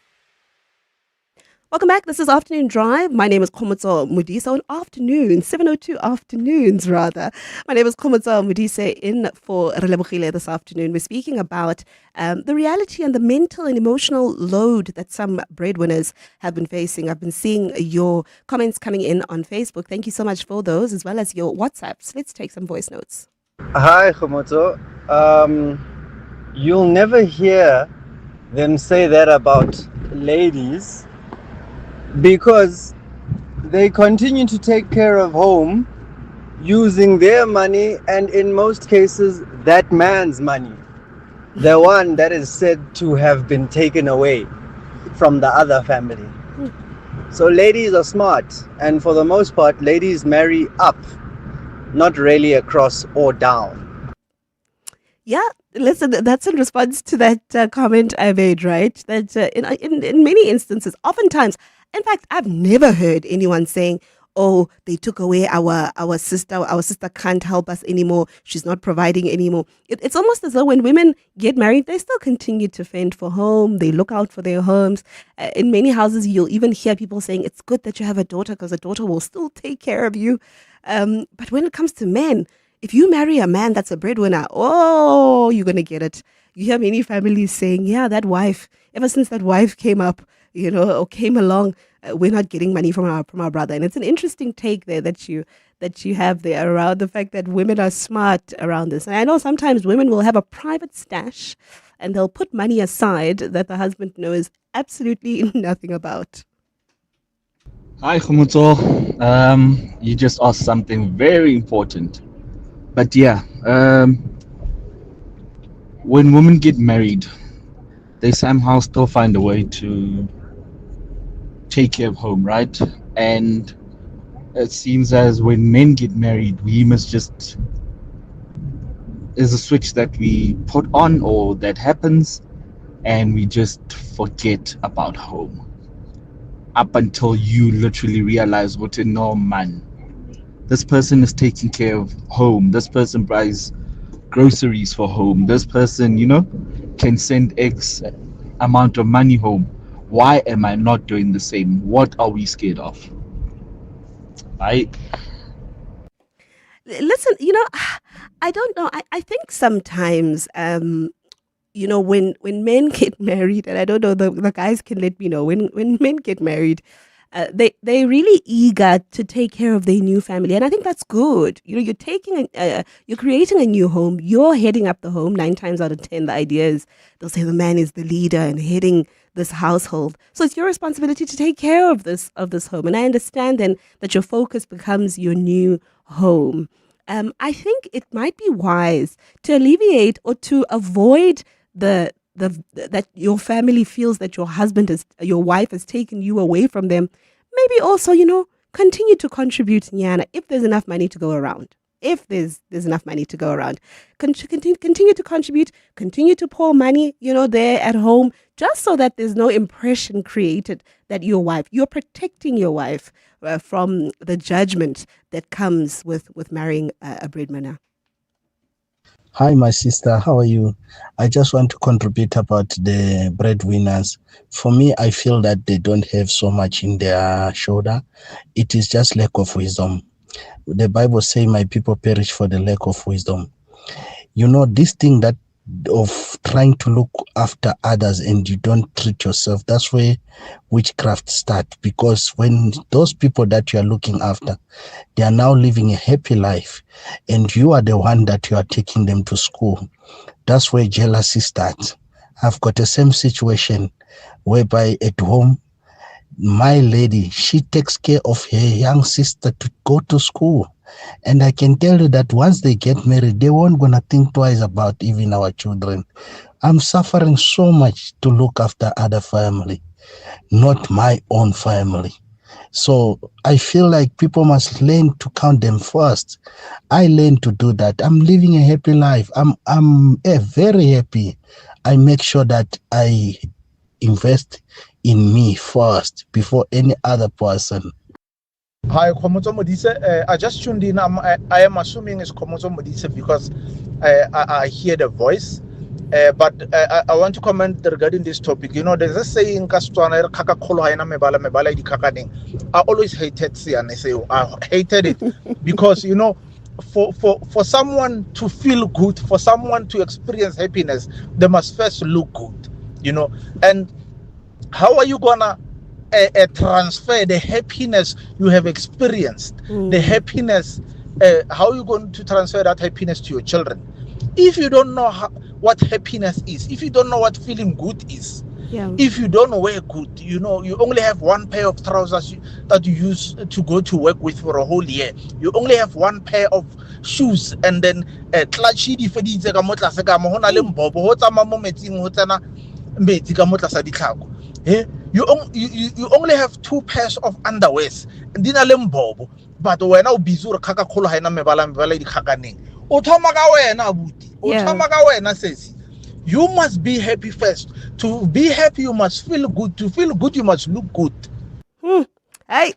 Welcome back. This is Afternoon Drive. My name is Khomotso Modise. On afternoon, 7:02 afternoons rather. My name is Khomotso Modise in for Relebogile this afternoon. We're speaking about the reality and the mental and emotional load that some breadwinners have been facing. I've been seeing your comments coming in on Facebook. Thank you so much for those, as well as your WhatsApps. Let's take some voice notes. Hi, Khomotso. You'll never hear them say that about ladies, because they continue to take care of home using their money, and in most cases that man's money, the one that is said to have been taken away from the other family. So ladies are smart, and for the most part ladies marry up, not really across or down. Yeah, listen, that's in response to that comment I made, right? That in many instances, oftentimes, in fact, I've never heard anyone saying, oh, they took away our sister can't help us anymore, she's not providing anymore. It's almost as though when women get married, they still continue to fend for home, they look out for their homes. In many houses, you'll even hear people saying, it's good that you have a daughter because a daughter will still take care of you. But when it comes to men, if you marry a man that's a breadwinner, oh, you're going to get it. You hear many families saying, yeah, that wife, ever since that wife came up, or came along, we're not getting money from our brother. And it's an interesting take there that you have there around the fact that women are smart around this. And I know sometimes women will have a private stash and they'll put money aside that the husband knows absolutely nothing about. Hi, Khomotso. You just asked something very important. But yeah, when women get married, they somehow still find a way to take care of home, right? And it seems as when men get married, we must just, there's a switch that we put on or that happens, and we just forget about home. Up until you literally realize what a norm man. This person is taking care of home. This person buys groceries for home. This person, can send X amount of money home. Why am I not doing the same? What are we scared of? Right? Listen, I don't know. I think sometimes, when men get married, and I don't know, the guys can let me know, when men get married, they're really eager to take care of their new family, and I think that's good. You're creating a new home. You're heading up the home. 9 times out of 10, the idea is they'll say the man is the leader and heading this household. So it's your responsibility to take care of this home. And I understand then that your focus becomes your new home. I think it might be wise to alleviate or to avoid that your family feels that your wife has taken you away from them. Maybe also, continue to contribute, Nyana, if there's enough money to go around. If there's enough money to go around, continue to contribute, continue to pour money, there at home, just so that there's no impression created that you're protecting your wife from the judgment that comes with marrying a breadwinner. Hi, my sister. How are you? I just want to contribute about the breadwinners. For me, I feel that they don't have so much in their shoulder. It is just lack of wisdom. The Bible says, my people perish for the lack of wisdom. This thing that of trying to look after others and you don't treat yourself. That's where witchcraft starts, because when those people that you are looking after, they are now living a happy life and you are the one that you are taking them to school, that's where jealousy starts. I've got the same situation whereby at home, my lady, she takes care of her young sister to go to school. And I can tell you that once they get married, they won't gonna think twice about even our children. I'm suffering so much to look after other family, not my own family. So I feel like people must learn to count them first. I learned to do that. I'm living a happy life. I'm very happy. I make sure that I invest in me first before any other person. Hi, Komoto Modise. I just tuned in. I am assuming it's Komoto Modise because I hear the voice. But I want to comment regarding this topic. You know, there's a saying, I always hated Siane. I hated it because, you know, for someone to feel good, for someone to experience happiness, they must first look good, you know. And how are you gonna transfer the happiness you have experienced, the happiness, how are you going to transfer that happiness to your children if you don't know what happiness is, if you don't know what feeling good is, if you don't wear good, you know, you only have one pair of trousers that you use to go to work with for a whole year, you only have one pair of shoes, and then you only have two pairs of underwears. But when I bizur kaka kola haina mebala di kakaning. Otomaga wena buti. Otomaga wena says. You must be happy first. To be happy, you must feel good. To feel good, you must look good. Hey.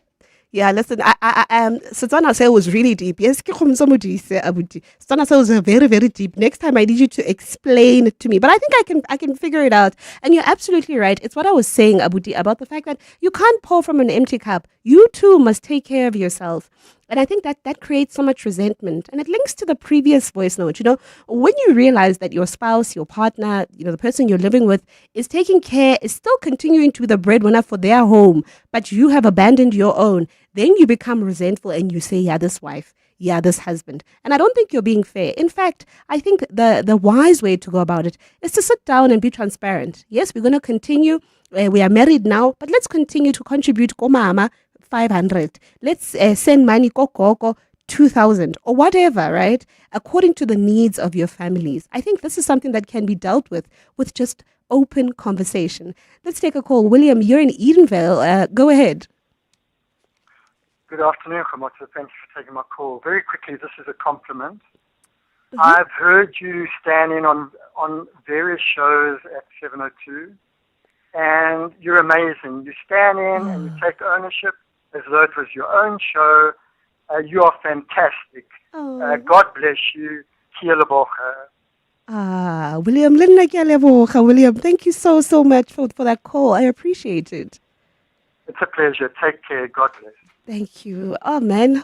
Yeah, listen, Setswana say was really deep. Yes, Setswana say was very, very deep. Next time I need you to explain it to me. But I think I can figure it out. And you're absolutely right. It's what I was saying, Abuti, about the fact that you can't pour from an empty cup. You too must take care of yourself. And I think that creates so much resentment. And it links to the previous voice note. You know, when you realize that your spouse, your partner, you know, the person you're living with is taking care, is still continuing to be the breadwinner for their home, but you have abandoned your own, then you become resentful and you say, yeah, this wife, yeah, this husband. And I don't think you're being fair. In fact, I think the wise way to go about it is to sit down and be transparent. Yes, we're going to continue. We are married now, but let's continue to contribute. Ko mama, 500. Let's send money, ko 2,000 or whatever, right? According to the needs of your families. I think this is something that can be dealt with just open conversation. Let's take a call. William, you're in Edenvale. Go ahead. Good afternoon, Mabotja. Thank you for taking my call. Very quickly, this is a compliment. I've heard you stand in on various shows at 702, and you're amazing. You stand in and you take ownership as though it was your own show. You are fantastic. God bless you. William, William, thank you so much for that call. I appreciate it. It's a pleasure. Take care. God bless. Thank you. Oh, man,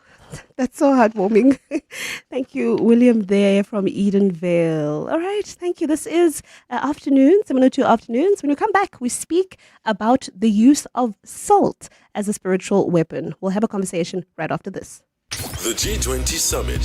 that's so heartwarming. Thank you, William there from Edenvale. All right, thank you. This is Afternoon, 702 Afternoons. When we come back, we speak about the use of salt as a spiritual weapon. We'll have a conversation right after this. The G20 Summit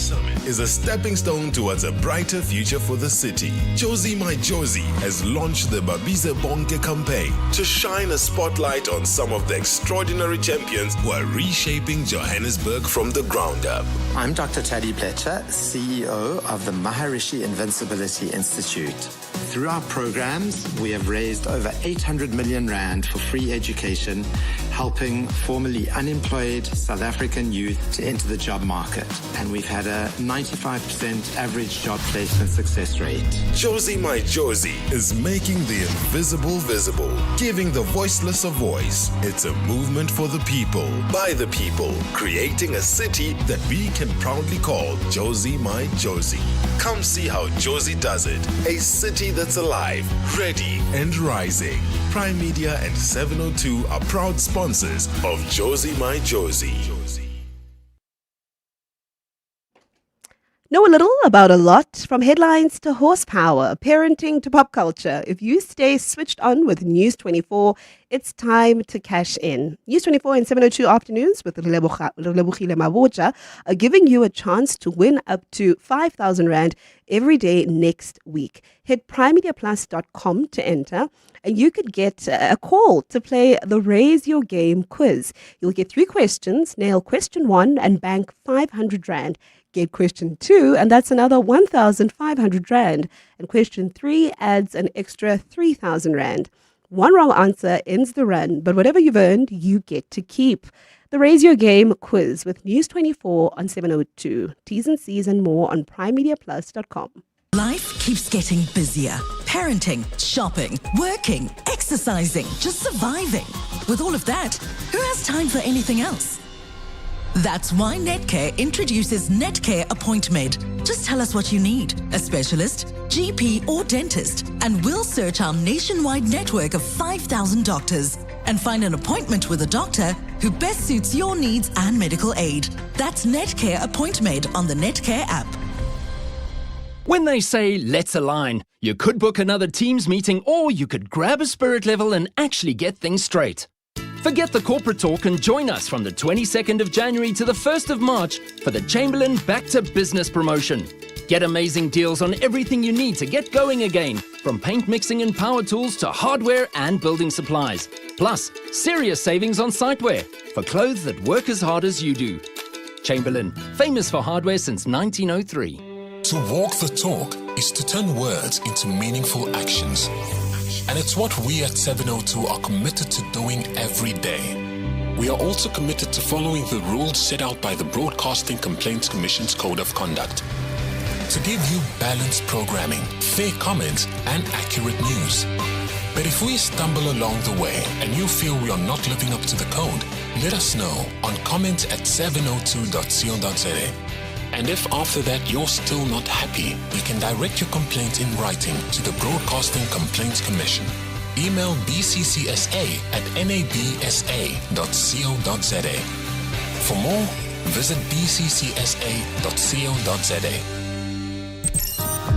is a stepping stone towards a brighter future for the city. Josie My Josie has launched the Babize Bonke campaign to shine a spotlight on some of the extraordinary champions who are reshaping Johannesburg from the ground up. I'm Dr. Taddy Pletcher, CEO of the Maharishi Invincibility Institute. Through our programs, we have raised over 800 million rand for free education, helping formerly unemployed South African youth to enter the job market. And we've had a 95% average job placement success rate. Josie My Josie is making the invisible visible, giving the voiceless a voice. It's a movement for the people, by the people, creating a city that we can proudly call Josie My Josie. Come see how Josie does it. A city that's alive, ready, and rising. Prime Media and 702 are proud sponsors of Josie My Josie. Know a little about a lot, from headlines to horsepower, parenting to pop culture. If you stay switched on with News 24, it's time to cash in. News 24 and 702 afternoons with Relebogile Mabotja are giving you a chance to win up to 5,000 Rand every day next week. Hit primemediaplus.com to enter, and you could get a call to play the Raise Your Game quiz. You'll get 3 questions, nail question 1 and bank 500 Rand. Get question 2, and that's another 1,500 Rand. And question 3 adds an extra 3,000 Rand. One wrong answer ends the run, but whatever you've earned, you get to keep. The Raise Your Game quiz with News 24 on 702. T's and C's and more on primemediaplus.com. Life keeps getting busier. Parenting, shopping, working, exercising, just surviving. With all of that, who has time for anything else? That's why Netcare introduces Netcare Appointmed. Just tell us what you need, a specialist, GP or dentist, and we'll search our nationwide network of 5,000 doctors and find an appointment with a doctor who best suits your needs and medical aid. That's Netcare Appointmed on the Netcare app. When they say, let's align, you could book another Teams meeting or you could grab a spirit level and actually get things straight. Forget the corporate talk and join us from the 22nd of January to the 1st of March for the Chamberlain Back to Business promotion. Get amazing deals on everything you need to get going again, from paint mixing and power tools to hardware and building supplies. Plus, serious savings on siteware for clothes that work as hard as you do. Chamberlain, famous for hardware since 1903. To walk the talk is to turn words into meaningful actions. And it's what we at 702 are committed to doing every day. We are also committed to following the rules set out by the Broadcasting Complaints Commission's Code of Conduct to give you balanced programming, fair comments, and accurate news. But if we stumble along the way and you feel we are not living up to the code, let us know on comment@702.co.za. And if after that you're still not happy, you can direct your complaint in writing to the Broadcasting Complaints Commission. Email bccsa@nabsa.co.za. For more, visit bccsa.co.za.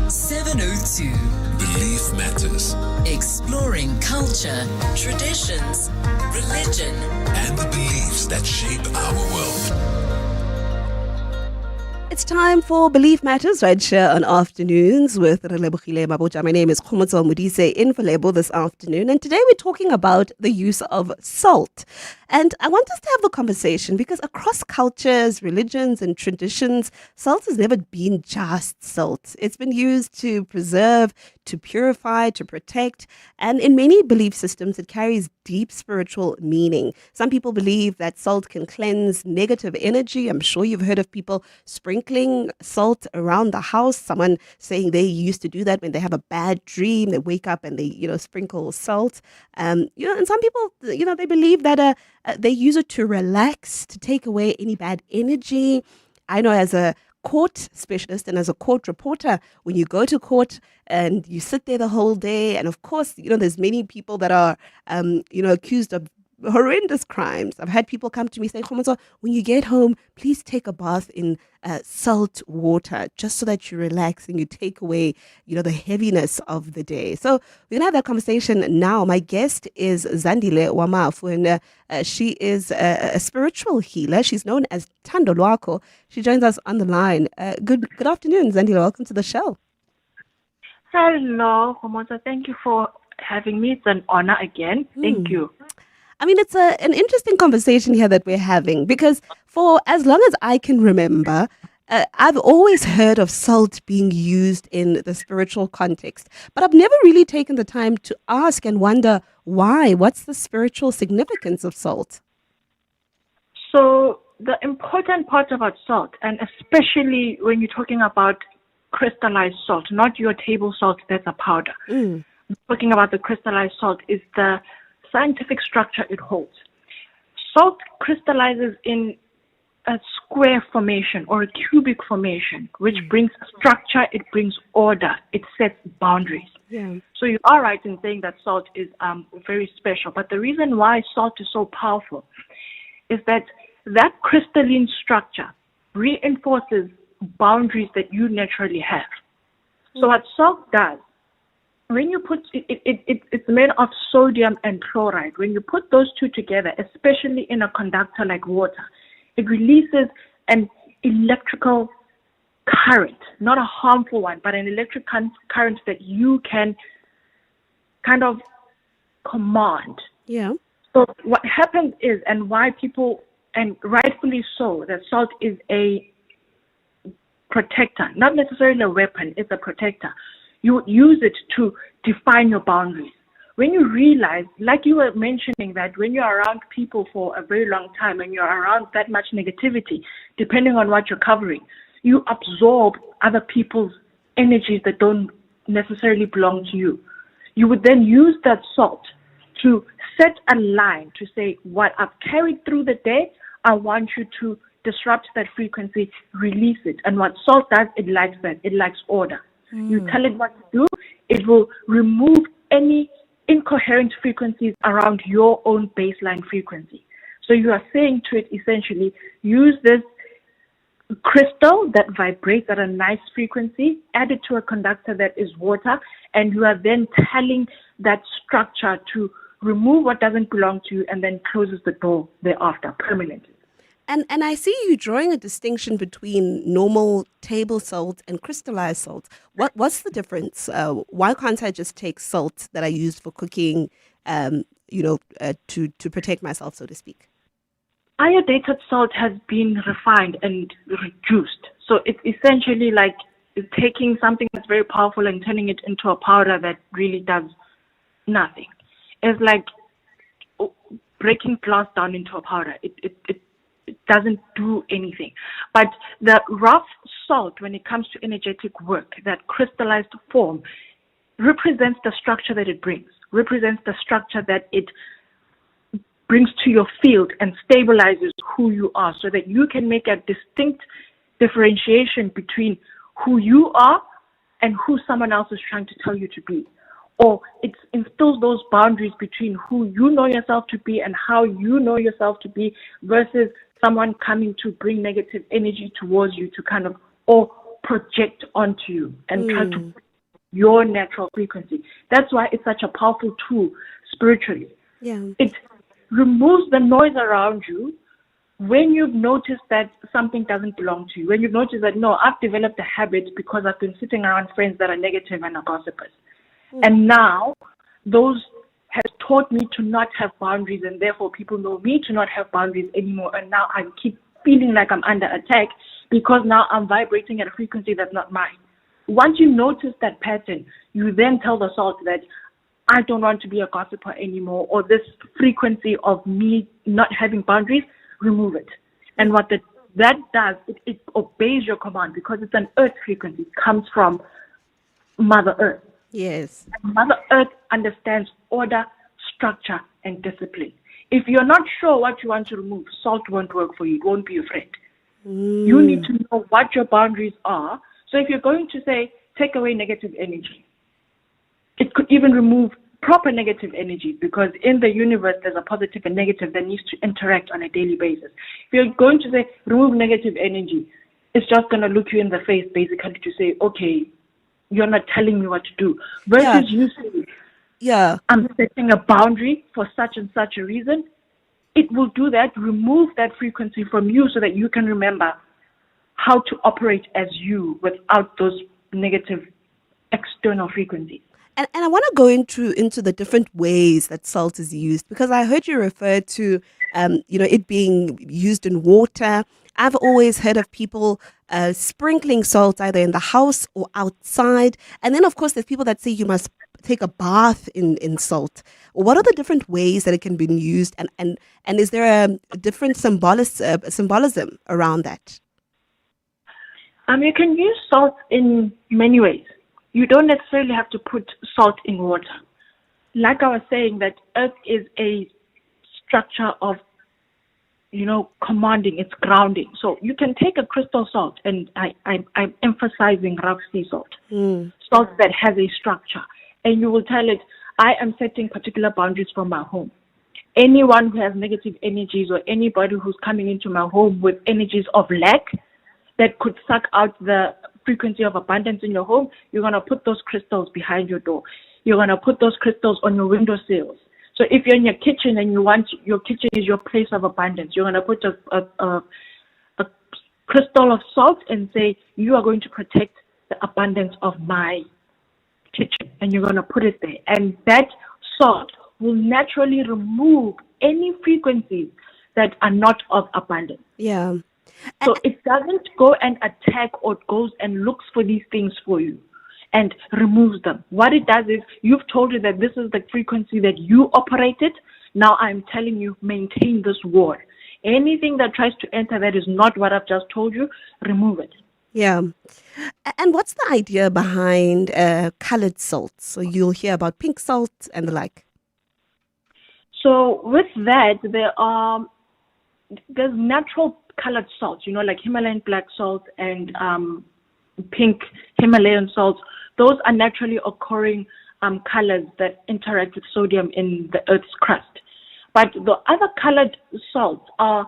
702. Belief matters. Exploring culture, traditions, religion, and the beliefs that shape our world. It's time for Belief Matters right here on Afternoons with Relebogile Mabotja. My name is Khomotso Modise in for Lebo this afternoon, and today we're talking about the use of salt. And I want us to have the conversation because across cultures, religions, and traditions, salt has never been just salt. It's been used to preserve, to purify, to protect, and in many belief systems, it carries deep spiritual meaning. Some people believe that salt can cleanse negative energy. I'm sure you've heard of people sprinkling salt around the house. Someone saying they used to do that when they have a bad dream. They wake up and they, sprinkle salt. And some people, they believe that they use it to relax, to take away any bad energy. I know as a court specialist and as a court reporter, when you go to court and you sit there the whole day, and of course, there's many people that are, accused of horrendous crimes. I've had people come to me saying, Khomotso, when you get home, please take a bath in salt water, just so that you relax and you take away, the heaviness of the day. So we're going to have that conversation now. My guest is Zandile Wamafu, and she is a spiritual healer. She's known as Thando Lwakho. She joins us on the line. Good afternoon, Zandile. Welcome to the show. Hello, Khomotso. Thank you for having me. It's an honor again. Thank you. I mean, it's an interesting conversation here that we're having because for as long as I can remember, I've always heard of salt being used in the spiritual context, but I've never really taken the time to ask and wonder why. What's the spiritual significance of salt? So the important part about salt, and especially when you're talking about crystallized salt, not your table salt that's a powder. Talking about the crystallized salt is the scientific structure it holds. Salt crystallizes in a square formation or a cubic formation, which brings structure, it brings order, it sets boundaries. Yeah. So you are right in saying that salt is very special, but the reason why salt is so powerful is that crystalline structure reinforces boundaries that you naturally have. So what salt does, when you put it's made of sodium and chloride. When you put those two together, especially in a conductor like water, it releases an electrical current, not a harmful one, but an electric current that you can kind of command. Yeah. So what happens is, and why people, and rightfully so, that salt is a protector, not necessarily a weapon, it's a protector. You would use it to define your boundaries. When you realize, like you were mentioning, that when you're around people for a very long time and you're around that much negativity, depending on what you're covering, you absorb other people's energies that don't necessarily belong to you. You would then use that salt to set a line to say, what I've carried through the day, I want you to disrupt that frequency, release it. And what salt does, it likes that. It likes order. You tell it what to do, it will remove any incoherent frequencies around your own baseline frequency. So you are saying to it, essentially, use this crystal that vibrates at a nice frequency, add it to a conductor that is water, and you are then telling that structure to remove what doesn't belong to you and then closes the door thereafter permanently. And I see you drawing a distinction between normal table salt and crystallized salt. What's the difference? Why can't I just take salt that I use for cooking, to protect myself, so to speak? Iodidated salt has been refined and reduced. So it's essentially like taking something that's very powerful and turning it into a powder that really does nothing. It's like breaking glass down into a powder. It doesn't do anything. But the rough salt, when it comes to energetic work, that crystallized form, represents the structure that it brings, represents the structure that it brings to your field and stabilizes who you are, so that you can make a distinct differentiation between who you are and who someone else is trying to tell you to be. Or it instills those boundaries between who you know yourself to be and how you know yourself to be, versus someone coming to bring negative energy towards you to kind of, or project onto you and try to put your natural frequency. That's why it's such a powerful tool spiritually. Yeah. It removes the noise around you when you've noticed that something doesn't belong to you. When you've noticed that, no, I've developed a habit because I've been sitting around friends that are negative and are gossipers. And now those has taught me to not have boundaries, and therefore people know me to not have boundaries anymore. And now I keep feeling like I'm under attack because now I'm vibrating at a frequency that's not mine. Once you notice that pattern, you then tell the salt that I don't want to be a gossiper anymore, or this frequency of me not having boundaries, remove it. And what that does, it obeys your command because it's an earth frequency. It comes from Mother Earth. Yes. And Mother Earth understands order, structure, and discipline. If you're not sure what you want to remove, salt won't work for you. It won't be your friend. You need to know what your boundaries are. So if you're going to say, take away negative energy, it could even remove proper negative energy, because in the universe there's a positive and negative that needs to interact on a daily basis. If you're going to say, remove negative energy, it's just going to look you in the face basically to say, okay, you're not telling me what to do. Versus you say, I'm setting a boundary for such and such a reason. It will do that, remove that frequency from you so that you can remember how to operate as you without those negative external frequencies. And I want to go into the different ways that salt is used, because I heard you refer to it being used in water. I've always heard of people sprinkling salt either in the house or outside. And then, of course, there's people that say you must take a bath in salt. What are the different ways that it can be used? And is there a different symbolism around that? You can use salt in many ways. You don't necessarily have to put salt in water. Like I was saying, that earth is a structure of, commanding, it's grounding. So you can take a crystal salt, and I'm emphasizing rock sea salt, salt that has a structure. And you will tell it, I am setting particular boundaries for my home. Anyone who has negative energies, or anybody who's coming into my home with energies of lack, that could suck out the frequency of abundance in your home, you're going to put those crystals behind your door. You're going to put those crystals on your windowsills. So if you're in your kitchen and you want your kitchen is your place of abundance, you're going to put a crystal of salt and say, you are going to protect the abundance of my kitchen, and you're going to put it there. And that salt will naturally remove any frequencies that are not of abundance. Yeah. So it doesn't go and attack or goes and looks for these things for you and removes them. What it does is, you've told it that this is the frequency that you operated. Now I'm telling you, maintain this wall. Anything that tries to enter that is not what I've just told you, remove it. Yeah. And what's the idea behind colored salts? So you'll hear about pink salt and the like. So with that, there's natural colored salts, like Himalayan black salt and pink Himalayan salts. Those are naturally occurring colors that interact with sodium in the Earth's crust. But the other colored salts are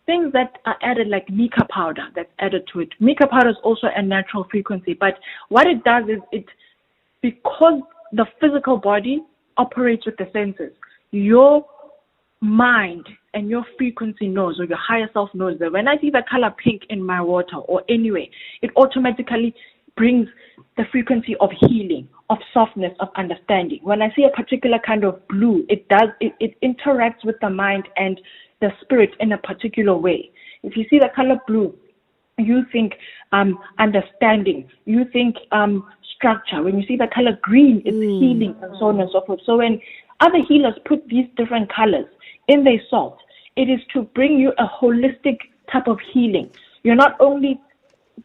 things that are added, like mica powder that's added to it. Mica powder is also a natural frequency, but what it does is because the physical body operates with the senses, your mind and your frequency knows, or your higher self knows, that when I see the color pink in my water or anywhere, it automatically brings the frequency of healing, of softness, of understanding. When I see a particular kind of blue, it interacts with the mind and the spirit in a particular way. If you see the color blue, you think understanding, you think structure. When you see the color green, it's healing, and so on and so forth. So when other healers put these different colors in their salt, it is to bring you a holistic type of healing. You're not only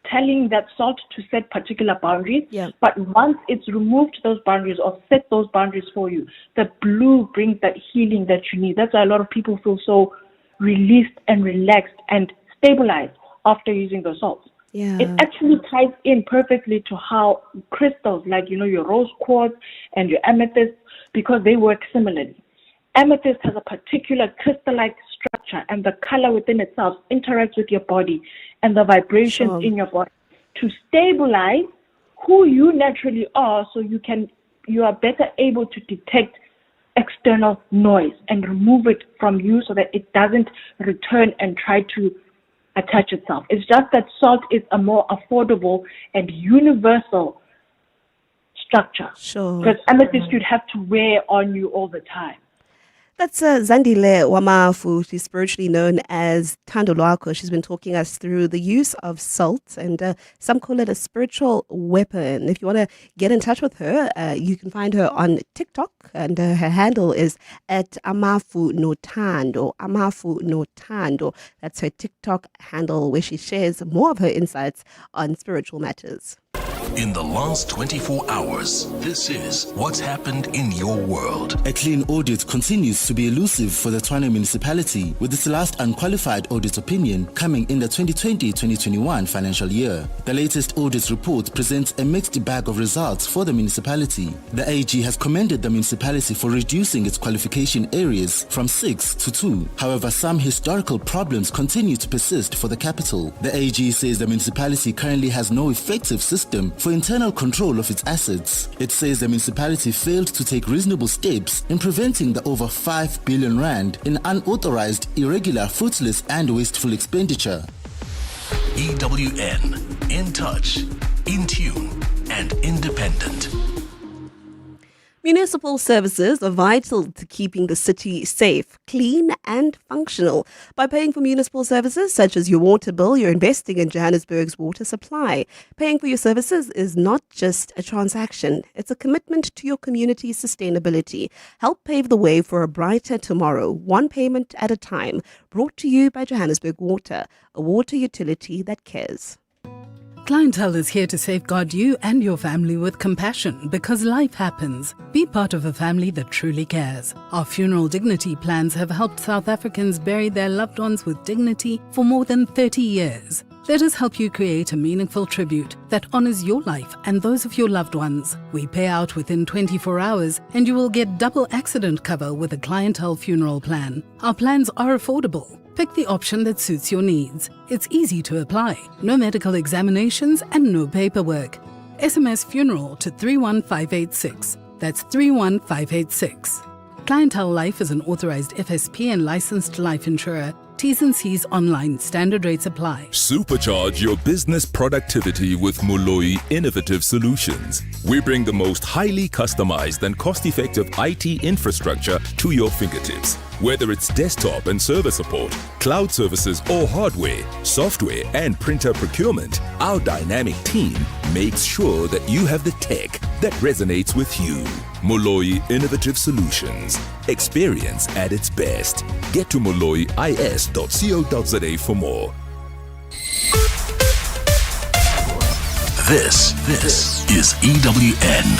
telling that salt to set particular boundaries, but once it's removed those boundaries or set those boundaries for you, the blue brings that healing that you need. That's why a lot of people feel so released and relaxed and stabilized after using those salts. Yeah. It actually ties in perfectly to how crystals, like your rose quartz and your amethyst, because they work similarly. Amethyst has a particular crystal-like structure, and the color within itself interacts with your body and the vibrations in your body to stabilize who you naturally are, so you are better able to detect external noise and remove it from you so that it doesn't return and try to attach itself. It's just that salt is a more affordable and universal structure. Sure. Because amethyst you'd have to wear on you all the time. That's Zandile Wamafu. She's spiritually known as Thando Lwakho. She's been talking us through the use of salt, and some call it a spiritual weapon. If you want to get in touch with her, you can find her on TikTok, and her handle is at Amafu no Thando. Amafu no Thando. That's her TikTok handle, where she shares more of her insights on spiritual matters. In the last 24 hours, this is what's happened in your world. A clean audit continues to be elusive for the Tshwane municipality, with its last unqualified audit opinion coming in the 2020-2021 financial year. The latest audit report presents a mixed bag of results for the municipality. The AG has commended the municipality for reducing its qualification areas from 6 to 2. However, some historical problems continue to persist for the capital. The AG says the municipality currently has no effective system for internal control of its assets. It says the municipality failed to take reasonable steps in preventing the over 5 billion rand in unauthorized, irregular, fruitless and wasteful expenditure. EWN, in touch, in tune, and independent. Municipal services are vital to keeping the city safe, clean and functional. By paying for municipal services such as your water bill, you're investing in Johannesburg's water supply. Paying for your services is not just a transaction, it's a commitment to your community's sustainability. Help pave the way for a brighter tomorrow, one payment at a time. Brought to you by Johannesburg Water, a water utility that cares. Clientele is here to safeguard you and your family with compassion, because life happens. Be part of a family that truly cares. Our funeral dignity plans have helped South Africans bury their loved ones with dignity for more than 30 years. Let us help you create a meaningful tribute that honors your life and those of your loved ones. We pay out within 24 hours, and you will get double accident cover with a clientele funeral plan. Our plans are affordable. Pick the option that suits your needs. It's easy to apply. No medical examinations and no paperwork. SMS funeral to 31586. That's 31586. Clientele Life is an authorized FSP and licensed life insurer. T's and C's online. Standard rates apply. Supercharge your business productivity with Moloi Innovative Solutions. We bring the most highly customized and cost-effective IT infrastructure to your fingertips. Whether it's desktop and server support, cloud services or hardware, software and printer procurement, our dynamic team makes sure that you have the tech that resonates with you. Moloi Innovative Solutions. Experience at its best. Get to molois.co.za for more. This is EWN.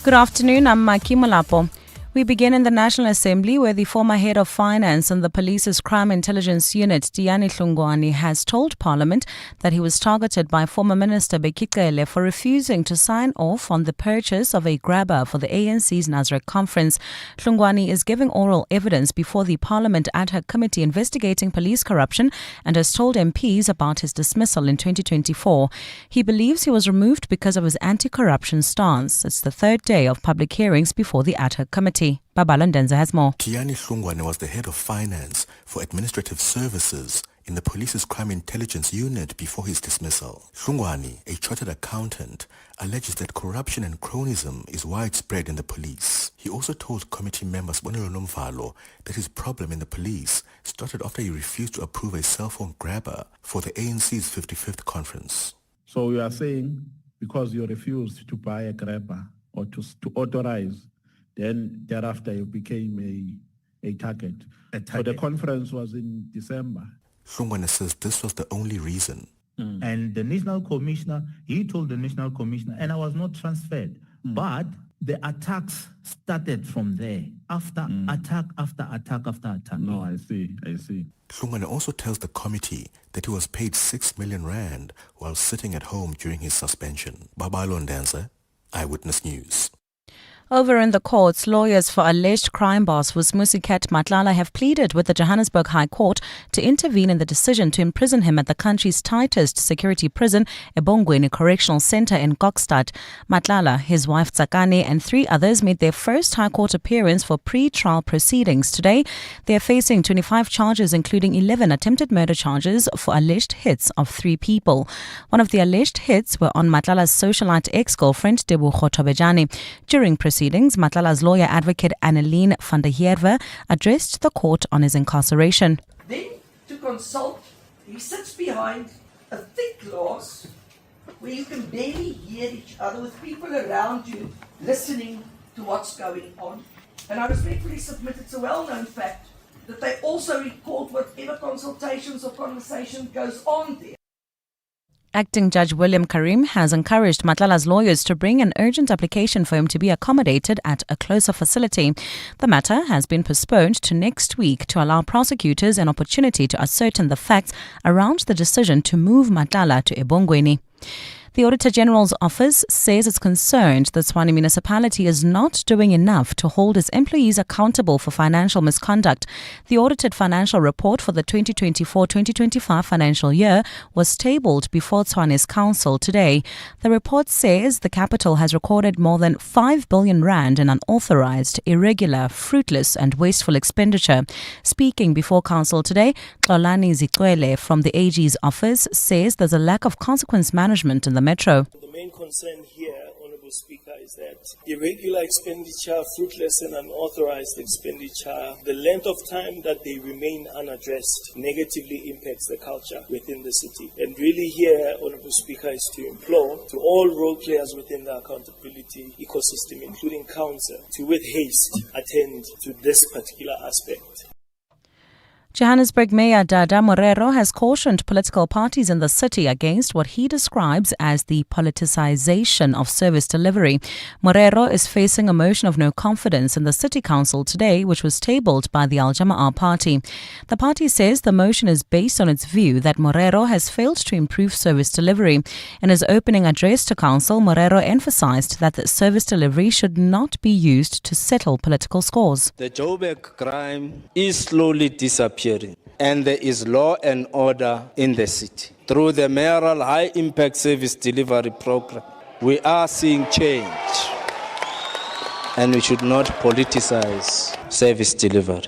Good afternoon, I'm Maki Molapo. We begin in the National Assembly, where the former head of finance and the police's crime intelligence unit, Diani Hlungwane, has told Parliament that he was targeted by former Minister Bekikele for refusing to sign off on the purchase of a grabber for the ANC's Nasrec conference. Hlungwane is giving oral evidence before the Parliament ad hoc committee investigating police corruption and has told MPs about his dismissal in 2024. He believes he was removed because of his anti-corruption stance. It's the third day of public hearings before the ad hoc committee. Babala Ndenza has more. Tiani Hlungwane was the head of finance for administrative services in the police's crime intelligence unit before his dismissal. Hlungwane, a chartered accountant, alleges that corruption and cronyism is widespread in the police. He also told committee members Bonelo Nomvalo that his problem in the police started after he refused to approve a cell phone grabber for the ANC's 55th conference. So you are saying because you refused to buy a grabber or to authorize, then thereafter you became a target. So the conference was in December. Hlungwane says this was the only reason. And the National Commissioner, he told the National Commissioner, and I was not transferred. But the attacks started from there. After attack, after attack, after attack. No, I see. Hlungwane also tells the committee that he was paid 6 million rand while sitting at home during his suspension. Babalo Ndanza, Eyewitness News. Over in the courts, lawyers for alleged crime boss Vusimuzi Matlala have pleaded with the Johannesburg High Court to intervene in the decision to imprison him at the country's tightest security prison, Ebongweni Correctional Centre in Kokstad. Matlala, his wife Tsakane and 3 others made their first High Court appearance for pre-trial proceedings. Today, they are facing 25 charges, including 11 attempted murder charges for alleged hits of 3 people. One of the alleged hits were on Matlala's socialite ex-girlfriend, Debucho Tobejane. During proceedings, Matlala's lawyer advocate Anneline van der Heerwe addressed the court on his incarceration. Then to consult, he sits behind a thick glass where you can barely hear each other with people around you listening to what's going on. And I respectfully submit it's a well-known fact that they also record whatever consultations or conversation goes on there. Acting Judge William Karim has encouraged Matlala's lawyers to bring an urgent application for him to be accommodated at a closer facility. The matter has been postponed to next week to allow prosecutors an opportunity to ascertain the facts around the decision to move Matlala to Ebongweni. The Auditor General's office says it's concerned the Tshwane municipality is not doing enough to hold its employees accountable for financial misconduct. The audited financial report for the 2024-2025 financial year was tabled before Tshwane's council today. The report says the capital has recorded more than 5 billion rand in unauthorized, irregular, fruitless and wasteful expenditure. Speaking before council today, Xolani Zikwele from the AG's office says there's a lack of consequence management in the metro. The main concern here, Honourable Speaker, is that irregular expenditure, fruitless and unauthorized expenditure, the length of time that they remain unaddressed negatively impacts the culture within the city. And really here, Honourable Speaker, is to implore to all role players within the accountability ecosystem, including council, to with haste attend to this particular aspect. Johannesburg Mayor Dada Morero has cautioned political parties in the city against what he describes as the politicization of service delivery. Morero is facing a motion of no confidence in the city council today, which was tabled by the Al Jama'ah party. The party says the motion is based on its view that Morero has failed to improve service delivery. In his opening address to council, Morero emphasized that the service delivery should not be used to settle political scores. The Joburg crime is slowly disappearing, and there is law and order in the city. Through the mayoral high-impact service delivery program, we are seeing change, and we should not politicize service delivery.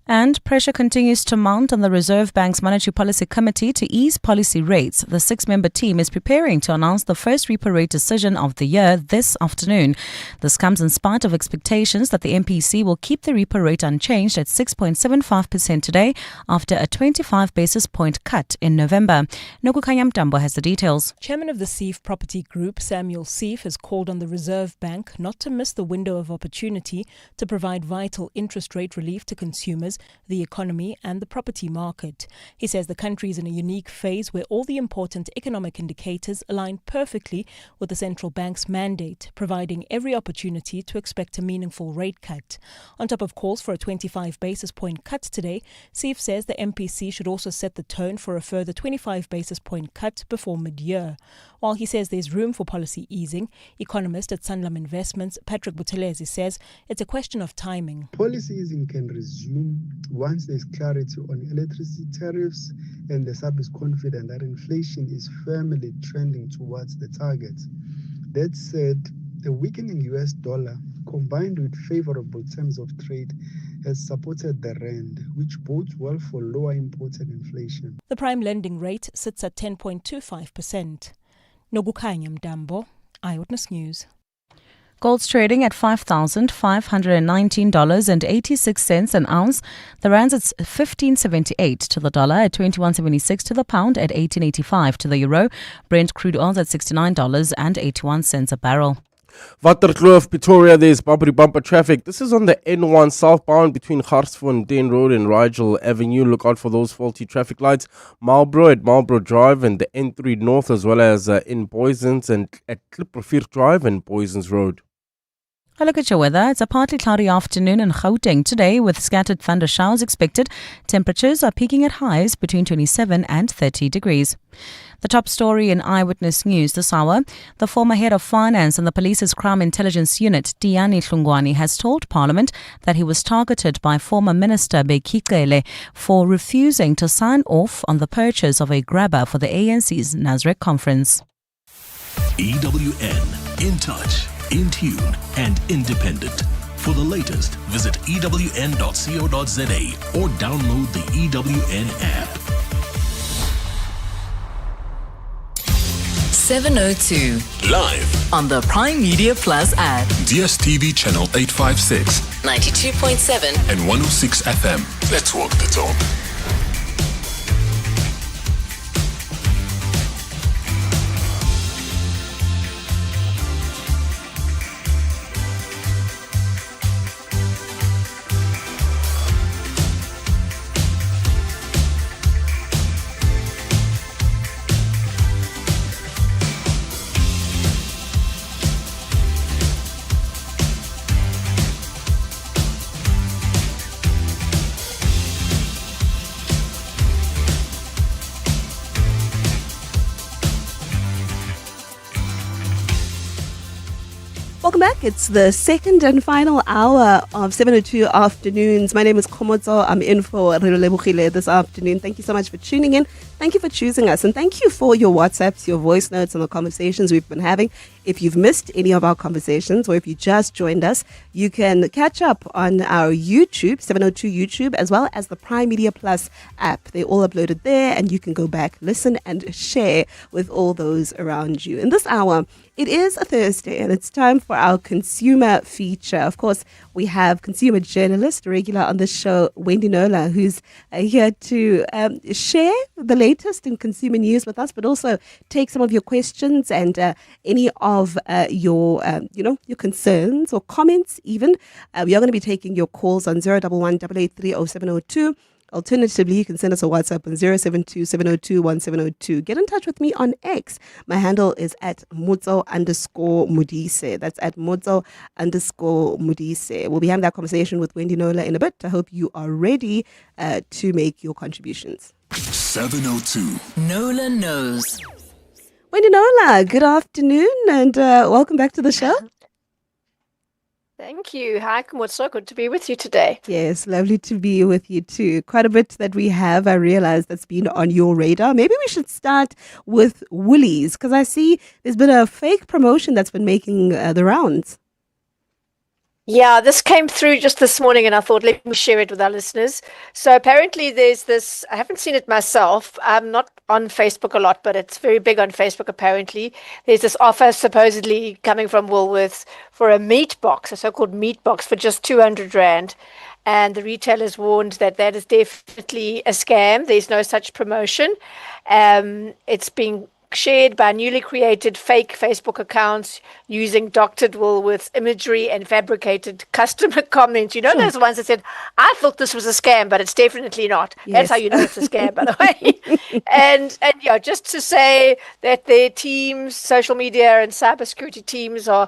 And pressure continues to mount on the Reserve Bank's Monetary Policy Committee to ease policy rates. The 6-member team is preparing to announce the first repo rate decision of the year this afternoon. This comes in spite of expectations that the MPC will keep the repo rate unchanged at 6.75% today after a 25 basis point cut in November. Nokukanya Mtambo has the details. Chairman of the Seif Property Group, Samuel Seif, has called on the Reserve Bank not to miss the window of opportunity to provide vital interest rate relief to consumers, the economy and the property market. He says the country is in a unique phase where all the important economic indicators align perfectly with the central bank's mandate, providing every opportunity to expect a meaningful rate cut. On top of calls for a 25 basis point cut today, Seif says the MPC should also set the tone for a further 25 basis point cut before mid-year. While he says there's room for policy easing, economist at Sanlam Investments, Patrick Buthelezi, says it's a question of timing. Policy easing can resume once there's clarity on electricity tariffs and the SAP is confident that inflation is firmly trending towards the target. That said, the weakening US dollar combined with favorable terms of trade has supported the rand, which bodes well for lower imported inflation. The prime lending rate sits at 10.25%. Nogukanya Mdambo, Eyewitness News. Gold's trading at $5,519.86 an ounce. The rand's at 15.78 to the dollar, at 21.76 to the pound, at 18.85 to the euro. Brent crude oil's at $69.81 a barrel. Waterkloof, Pretoria, there's bumper traffic. This is on the N1 southbound between Garsfontein Road and Rigel Avenue. Look out for those faulty traffic lights. Marlborough at Marlborough Drive and the N3 North, as well as in Boysens and at Klipprivier Drive and Boysens Road. A look at your weather. It's a partly cloudy afternoon in Gauteng today with scattered thunder showers expected. Temperatures are peaking at highs between 27 and 30 degrees. The top story in Eyewitness News this hour, the former head of finance and the police's crime intelligence unit, Diani Hlungwani, has told Parliament that he was targeted by former Minister Bekikele for refusing to sign off on the purchase of a grabber for the ANC's Nasrec conference. EWN, in touch, in tune and independent. For the latest, visit ewn.co.za or download the EWN app. 702. Live On the Prime Media Plus app. DSTV channel 856, 92.7 and 106 FM. Let's walk the talk. Welcome back. It's the second and final hour of 702 Afternoons. My name is Komoto. I'm in for Relebogile this afternoon. Thank you so much for tuning in. Thank you for choosing us. And thank you for your WhatsApps, your voice notes, and the conversations we've been having. If you've missed any of our conversations or if you just joined us, you can catch up on our YouTube, 702 YouTube, as well as the Prime Media Plus app. They're all uploaded there and you can go back, listen, and share with all those around you. In this hour, it is a Thursday and it's time for our consumer feature. Of course, we have consumer journalist, regular on the show, Wendy Nola, who's here to share the latest latest in consumer news with us, but also take some of your questions and any of your concerns or comments even. We are going to be taking your calls on 011-883-0702. Alternatively, you can send us a WhatsApp on 072-702-1702. Get in touch with me on X. My handle is at @Motso_Modise. That's at Motso_Modise. We'll be having that conversation with Wendy Nola in a bit. I hope you are ready to make your contributions. 702. Nola knows. Wendy Nola, good afternoon and welcome back to the show. Thank you. Hi, Kumot. So good to be with you today. Yes, lovely to be with you too. Quite a bit that we have, I realize, that's been on your radar. Maybe we should start with Woolies, because I see there's been a fake promotion that's been making the rounds. Yeah, this came through just this morning and I thought, let me share it with our listeners. So apparently there's this, I haven't seen it myself. I'm not on Facebook a lot, but it's very big on Facebook apparently. There's this offer supposedly coming from Woolworths for a meat box, a so-called meat box for just 200 Rand. And the retailers warned that that is definitely a scam. There's no such promotion. It's being shared by newly created fake Facebook accounts using doctored Woolworths imagery and fabricated customer comments. You know those ones that said, I thought this was a scam, but it's definitely not. Yes. That's how you know it's a scam, by the way. And yeah, just to say that their teams, social media and cybersecurity teams are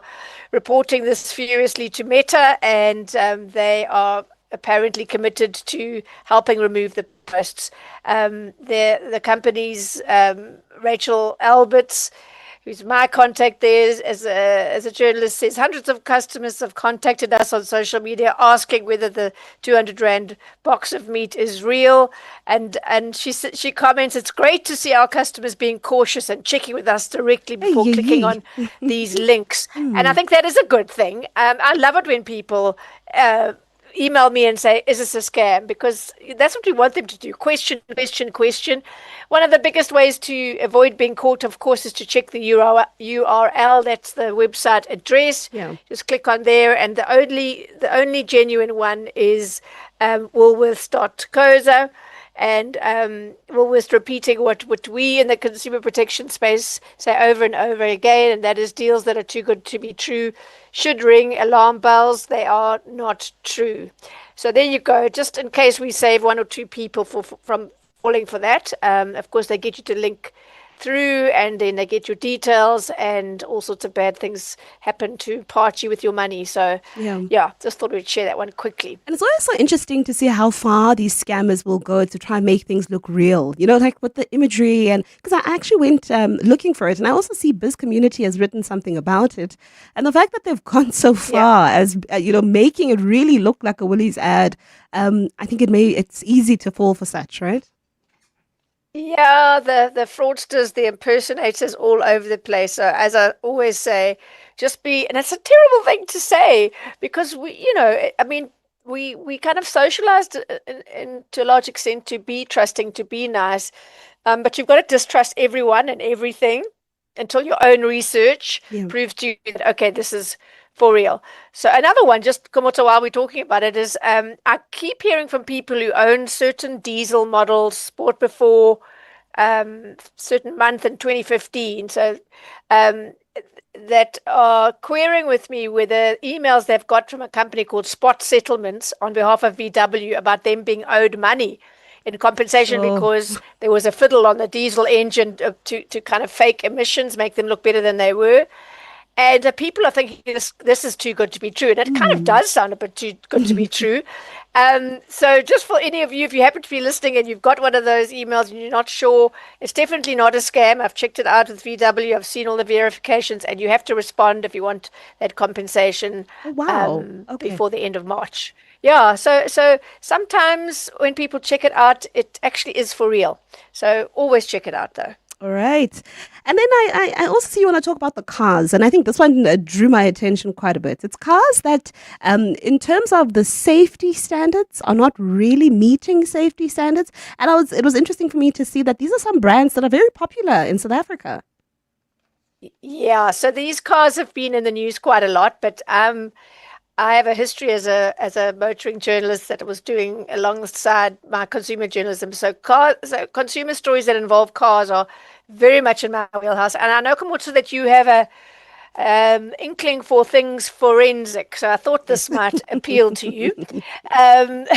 reporting this furiously to Meta, and they are apparently committed to helping remove the posts. The company's Rachel Alberts, who's my contact there as a journalist, says hundreds of customers have contacted us on social media asking whether the 200 Rand box of meat is real. And she comments, it's great to see our customers being cautious and checking with us directly before clicking on these links. And I think that is a good thing. I love it when people email me and say, is this a scam? Because that's what we want them to do. Question. One of the biggest ways to avoid being caught, of course, is to check the URL. That's the website address. Yeah. Just click on there. And the only genuine one is woolworths.co.za. And Woolworths repeating what we in the consumer protection space say over and over again, and that is deals that are too good to be true should ring alarm bells. They are not true. So there you go. Just in case we save one or two people from falling for that. Of course, they get you to link through and then they get your details and all sorts of bad things happen to part you with your money. So yeah, just thought we'd share that one quickly. And it's always so interesting to see how far these scammers will go to try and make things look real, like with the imagery. And because I actually went looking for it, and I also see Biz Community has written something about it. And the fact that they've gone so far as, making it really look like a Woolies ad, I think it's easy to fall for such, right? Yeah, the fraudsters, the impersonators all over the place. So as I always say, and it's a terrible thing to say because we kind of socialized to a large extent to be trusting, to be nice. But you've got to distrust everyone and everything until your own research proves to you that, okay, this is for real. So another one, just Komoto, while we're talking about it, is I keep hearing from people who own certain diesel models, bought before certain month in 2015. So that are querying with me with the emails they've got from a company called Spot Settlements on behalf of VW about them being owed money in compensation because there was a fiddle on the diesel engine to kind of fake emissions, make them look better than they were. And people are thinking this is too good to be true. And it kind of does sound a bit too good to be true. So just for any of you, if you happen to be listening and you've got one of those emails and you're not sure, it's definitely not a scam. I've checked it out with VW. I've seen all the verifications. And you have to respond if you want that compensation before the end of March. Yeah, so sometimes when people check it out, it actually is for real. So always check it out, though. All right. And then I also see you want to talk about the cars. And I think this one drew my attention quite a bit. It's cars that, in terms of the safety standards, are not really meeting safety standards. And it was interesting for me to see that these are some brands that are very popular in South Africa. Yeah, so these cars have been in the news quite a lot. But I have a history as a motoring journalist that I was doing alongside my consumer journalism. So consumer stories that involve cars are very much in my wheelhouse. And I know, Kamoto, that you have a inkling for things forensic. So I thought this might appeal to you. Um,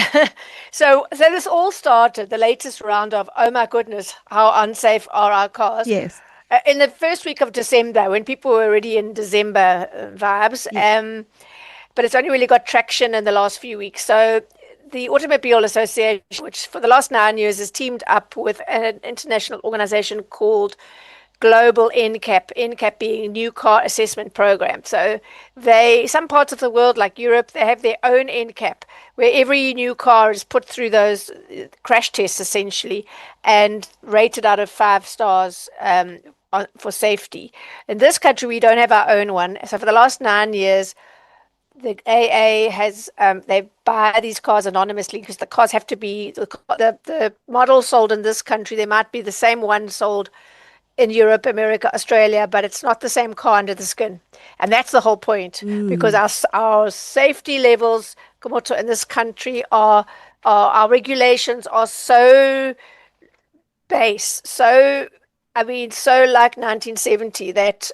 so this all started, the latest round of, oh my goodness, how unsafe are our cars? Yes. In the first week of December, when people were already in December vibes. But it's only really got traction in the last few weeks. So the Automobile Association, which for the last 9 years has teamed up with an international organization called Global NCAP being New Car Assessment Program. So some parts of the world, like Europe, they have their own NCAP, where every new car is put through those crash tests, essentially, and rated out of 5 stars for safety. In this country, we don't have our own one. So for the last 9 years, the AA has they buy these cars anonymously because the cars have to be the model sold in this country. They might be the same one sold in Europe, America, Australia, but it's not the same car under the skin, and that's the whole point. Because our safety levels, Komoto, in this country are our regulations are so base, so like 1970 that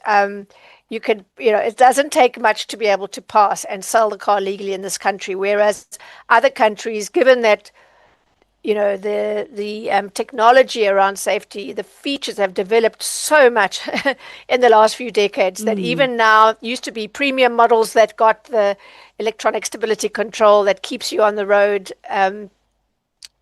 it doesn't take much to be able to pass and sell the car legally in this country. Whereas other countries, given that, the technology around safety, the features have developed so much in the last few decades that even now used to be premium models that got the electronic stability control that keeps you on the road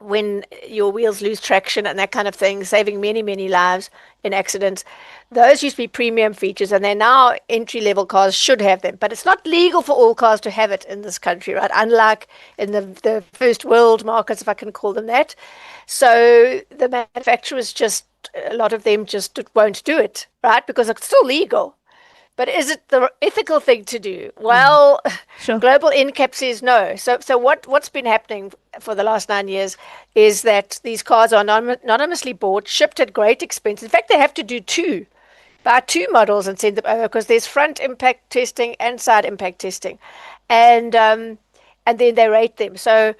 when your wheels lose traction and that kind of thing, saving many, many lives in accidents. Those used to be premium features, and they're now entry-level cars should have them. But it's not legal for all cars to have it in this country, right? Unlike in the first world markets, if I can call them that. So the manufacturers a lot of them just won't do it, right? Because it's still legal. But is it the ethical thing to do? Well, Global NCAP says no. So what's been happening for the last 9 years is that these cars are anonymously bought, shipped at great expense. In fact, they have to buy 2 models and send them over because there's front impact testing and side impact testing, and then they rate them. So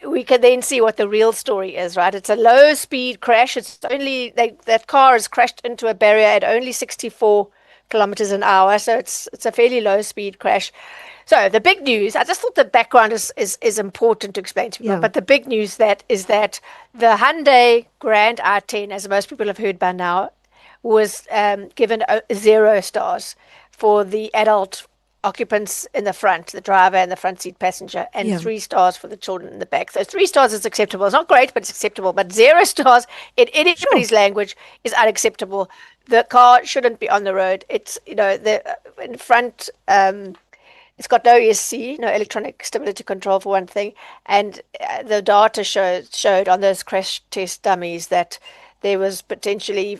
we can then see what the real story is, right? It's a low speed crash. It's only that car has crashed into a barrier at only 64 kilometers an hour, so it's a fairly low speed crash. So the big news, I just thought the background is important to explain to people, but the big news is that the Hyundai Grand i10, as most people have heard by now, was given 0 stars for the adult occupants in the front, the driver and the front seat passenger, and 3 stars for the children in the back. So 3 stars is acceptable. It's not great, but it's acceptable. But 0 stars in anybody's language is unacceptable. The car shouldn't be on the road. It's the in front. It's got no ESC, no electronic stability control for one thing, and the data showed on those crash test dummies that there was potentially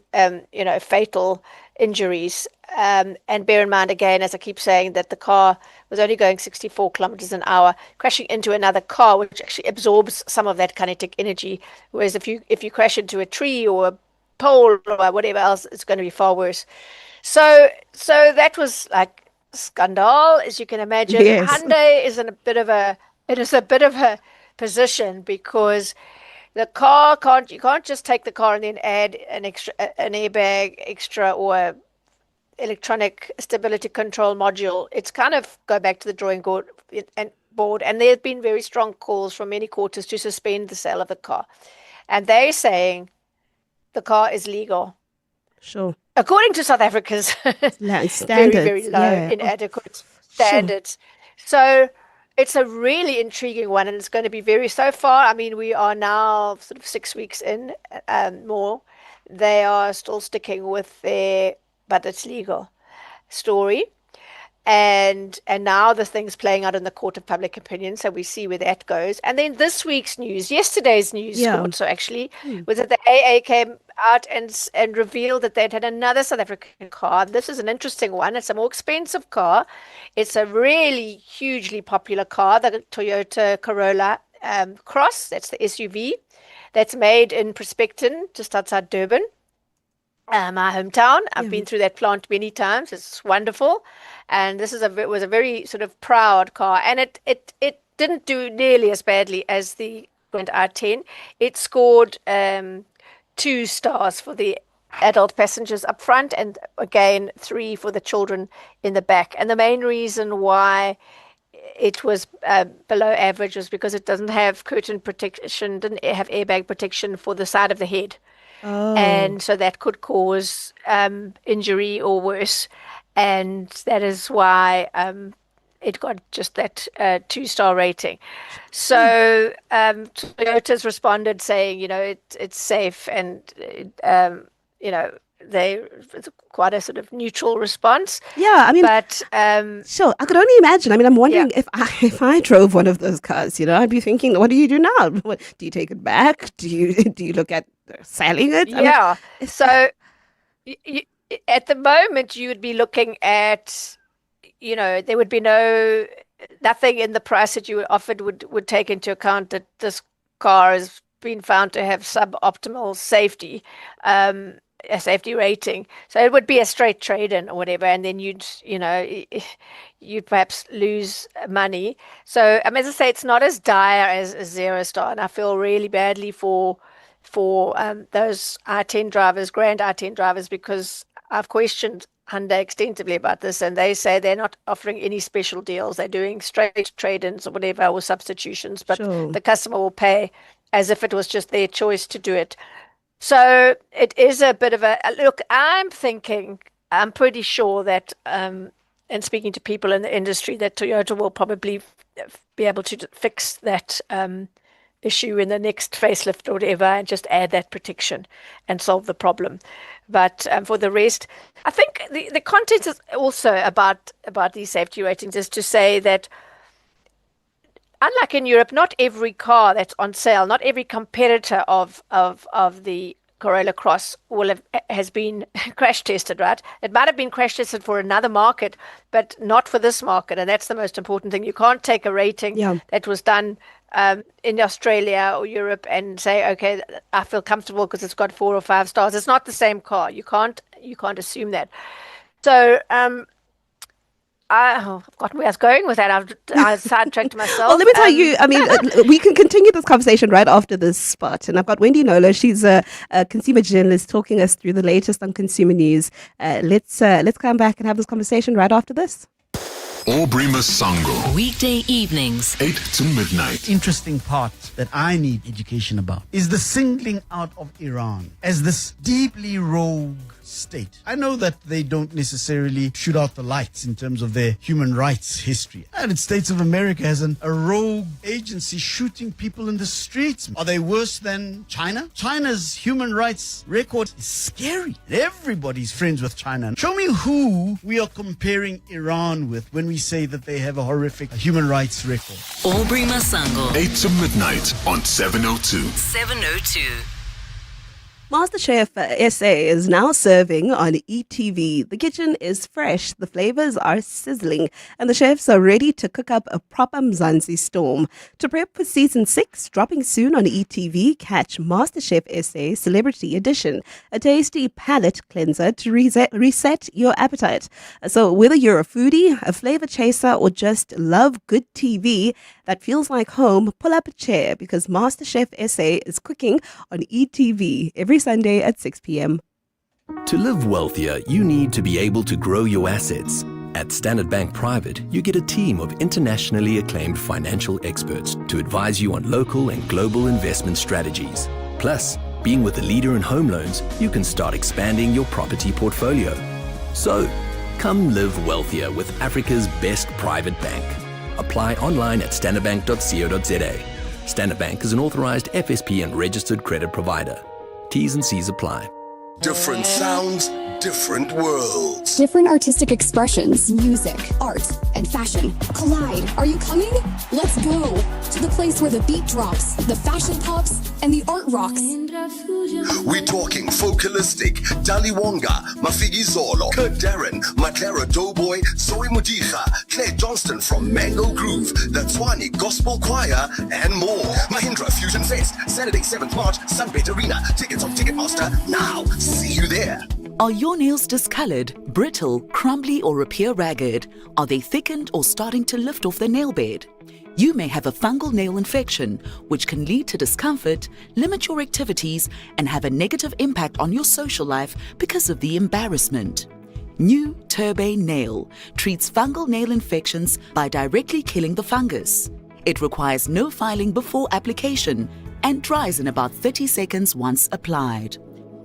fatal injuries. And bear in mind, again, as I keep saying, that the car was only going 64 kilometers an hour, crashing into another car, which actually absorbs some of that kinetic energy. Whereas if you crash into a tree or a pole or whatever else, it's going to be far worse. So that was like scandal, as you can imagine. Yes. Hyundai is in a bit of a position because the car you can't just take the car and then add an airbag extra or electronic stability control module. It's kind of go back to the drawing board, and there have been very strong calls from many quarters to suspend the sale of the car, and they're saying the car is legal. Sure. According to South Africa's standards, very, very low, inadequate standards. So it's a really intriguing one, and it's going to be so far, I mean, we are now sort of 6 weeks in, more. They are still sticking with their, but it's legal story. And now the thing's playing out in the court of public opinion, so we see where that goes. And then this week's news, yesterday's news, so actually, was that the AA came out and revealed that they'd had another South African car. This is an interesting one. It's a more expensive car. It's a really hugely popular car, the Toyota Corolla Cross. That's the SUV. That's made in Prospecton, just outside Durban. my hometown. I've been through that plant many times. It's wonderful, and this was a very sort of proud car, and it didn't do nearly as badly as the Grand R10. It scored 2 stars for the adult passengers up front, and again 3 for the children in the back. And the main reason why it was below average was because it doesn't have curtain protection, didn't have airbag protection for the side of the head. And so that could cause injury or worse, and that is why it got just that 2-star rating. So Toyota's responded saying, it's safe, and it's quite a sort of neutral response. Yeah, I mean, but sure, I could only imagine. I mean, I'm wondering if I drove one of those cars, I'd be thinking, what do you do now? What, do you take it back? Do you look at selling it? Yeah. So at the moment, you would be looking at, there would be nothing in the price that you were offered would take into account that this car has been found to have suboptimal safety, a safety rating. So it would be a straight trade-in or whatever, and then you'd perhaps lose money. So as I say, it's not as dire as a 0-star, and I feel really badly for those R10 drivers, Grand R10 drivers, because I've questioned Hyundai extensively about this, and they say they're not offering any special deals. They're doing straight trade-ins or whatever, or substitutions, but the customer will pay as if it was just their choice to do it. So it is a bit of a look. I'm pretty sure that, and speaking to people in the industry, that Toyota will probably be able to fix that issue in the next facelift or whatever, and just add that protection and solve the problem. But for the rest, I think the content is also about these safety ratings is to say that, unlike in Europe, not every car that's on sale, not every competitor of the Corolla Cross has been crash tested, right? It might have been crash tested for another market, but not for this market, and that's the most important thing. You can't take a rating that was done in Australia or Europe and say, okay, I feel comfortable because it's got 4 or 5 stars. It's not the same car. You can't assume that. So I've forgotten where I was going with that. I sidetracked myself. Well, let me tell you, I mean, we can continue this conversation right after this spot. And I've got Wendy Nola. She's a consumer journalist talking us through the latest on consumer news. Let's come back and have this conversation right after this. Aubrey Masango. Weekday evenings, 8 to midnight. Interesting part that I need education about is the singling out of Iran as this deeply rogue state. I know that they don't necessarily shoot out the lights in terms of their human rights history. The United States of America has a rogue agency shooting people in the streets. Are they worse than China? China's human rights record is scary. Everybody's friends with China. Show me who we are comparing Iran with when we say that they have a horrific human rights record. Aubrey Masango. 8 to midnight on 702. 702. MasterChef SA is now serving on ETV. The kitchen is fresh, the flavors are sizzling, and the chefs are ready to cook up a proper Mzansi storm. To prep for season 6, dropping soon on ETV, catch MasterChef SA Celebrity Edition, a tasty palate cleanser to reset your appetite. So whether you're a foodie, a flavor chaser, or just love good TV that feels like home, pull up a chair because MasterChef SA is cooking on ETV every Sunday at 6 p.m. To live wealthier, you need to be able to grow your assets. At Standard Bank Private, you get a team of internationally acclaimed financial experts to advise you on local and global investment strategies. Plus, being with a leader in home loans, you can start expanding your property portfolio. So, come live wealthier with Africa's best private bank. Apply online at standardbank.co.za. Standard Bank is an authorized FSP and registered credit provider. T's and C's apply. Different sounds, different worlds. Different artistic expressions, music, art, and and fashion collide. Are you coming? Let's go to the place where the beat drops, the fashion pops, and the art rocks. We're talking Focalistic, Dali Wonga, Mafigi Zolo, Kurt Darren, Matera Doughboy, Zoe Mudija, Claire Johnston from Mango Groove, the Tswani Gospel Choir, and more. Mahindra Fusion Fest, Saturday 7th March, Sunbet Arena. Tickets on Ticketmaster now. See you there. Are your nails discolored, brittle, crumbly, or appear ragged? Are they thickened or starting to lift off the nail bed? You may have a fungal nail infection, which can lead to discomfort, limit your activities, and have a negative impact on your social life because of the embarrassment. New Turbane Nail treats fungal nail infections by directly killing the fungus. It requires no filing before application and dries in about 30 seconds once applied.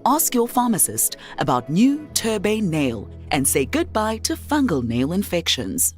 Ask your pharmacist about New Turbane Nail and say goodbye to fungal nail infections.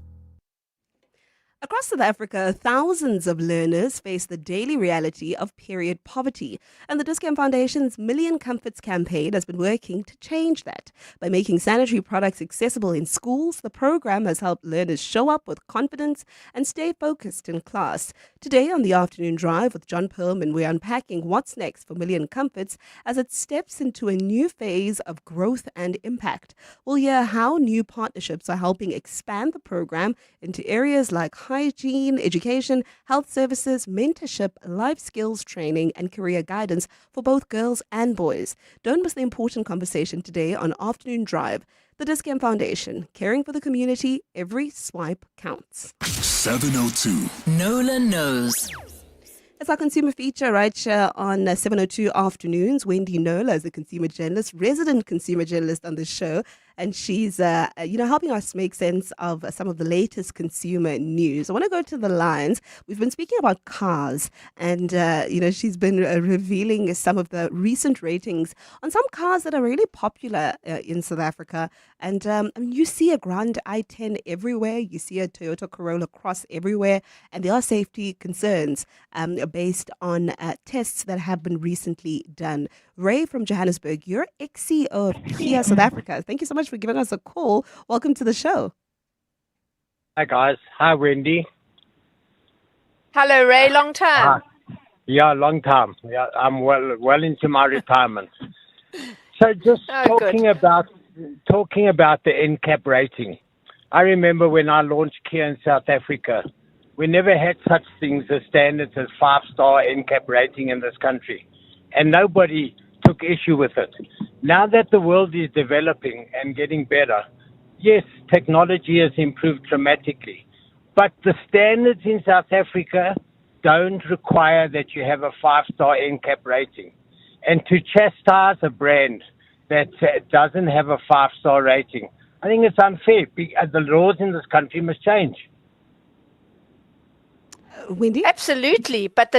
Across South Africa, thousands of learners face the daily reality of period poverty, and the Dis-Chem Foundation's Million Comforts campaign has been working to change that. By making sanitary products accessible in schools, the program has helped learners show up with confidence and stay focused in class. Today on the Afternoon Drive with John Perlman, we're unpacking what's next for Million Comforts as it steps into a new phase of growth and impact. We'll hear how new partnerships are helping expand the program into areas like hygiene, education, health services, mentorship, life skills training, and career guidance for both girls and boys. Don't miss the important conversation today on Afternoon Drive. The Dis-Chem Foundation, caring for the community, every swipe counts. 702. Nola knows. It's our consumer feature right here on 702 Afternoons. Wendy Nola is a consumer journalist, resident consumer journalist on the show. And she's, helping us make sense of some of the latest consumer news. I want to go to the lines. We've been speaking about cars and, she's been revealing some of the recent ratings on some cars that are really popular in South Africa. And you see a Grand i10 everywhere. You see a Toyota Corolla Cross everywhere. And there are safety concerns based on tests that have been recently done. Ray from Johannesburg, you're ex-CEO of Kia South Africa. Thank you so much for giving us a call. Welcome to the show. Hi, guys. Hi, Wendy. Hello, Ray. Long time. Yeah, long time. Yeah, I'm well into my retirement. So just talking about the NCAP rating. I remember when I launched Kia in South Africa, we never had such things as standards as 5-star NCAP rating in this country. And nobody took issue with it. Now that the world is developing and getting better, yes, technology has improved dramatically, but the standards in South Africa don't require that you have a 5-star NCAP rating. And to chastise a brand that doesn't have a 5-star rating, I think it's unfair. The laws in this country must change. Wendy? Absolutely, but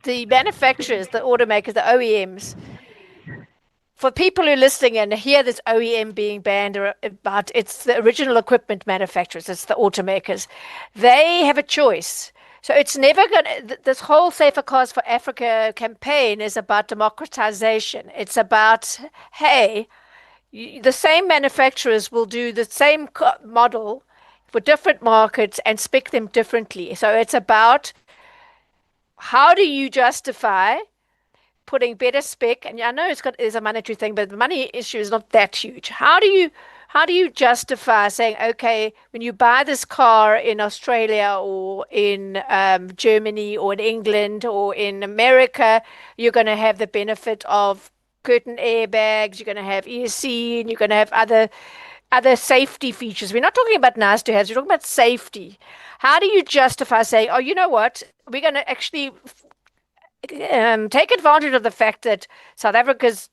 the manufacturers, the automakers, the OEMs, for people who are listening and hear this OEM being banned, but it's the original equipment manufacturers, it's the automakers, they have a choice. So it's never going to, this whole Safer Cars for Africa campaign is about democratization. It's about, hey, the same manufacturers will do the same model for different markets and spec them differently. So it's about, how do you justify putting better spec? And I know there's a monetary thing, but the money issue is not that huge. How do you justify saying, okay, when you buy this car in Australia or in Germany or in England or in America, you're going to have the benefit of curtain airbags, you're going to have ESC, and you're going to have other safety features. We're not talking about nice to have, we're talking about safety. How do you justify saying, oh, you know what, we're going to actually take advantage of the fact that South Africa's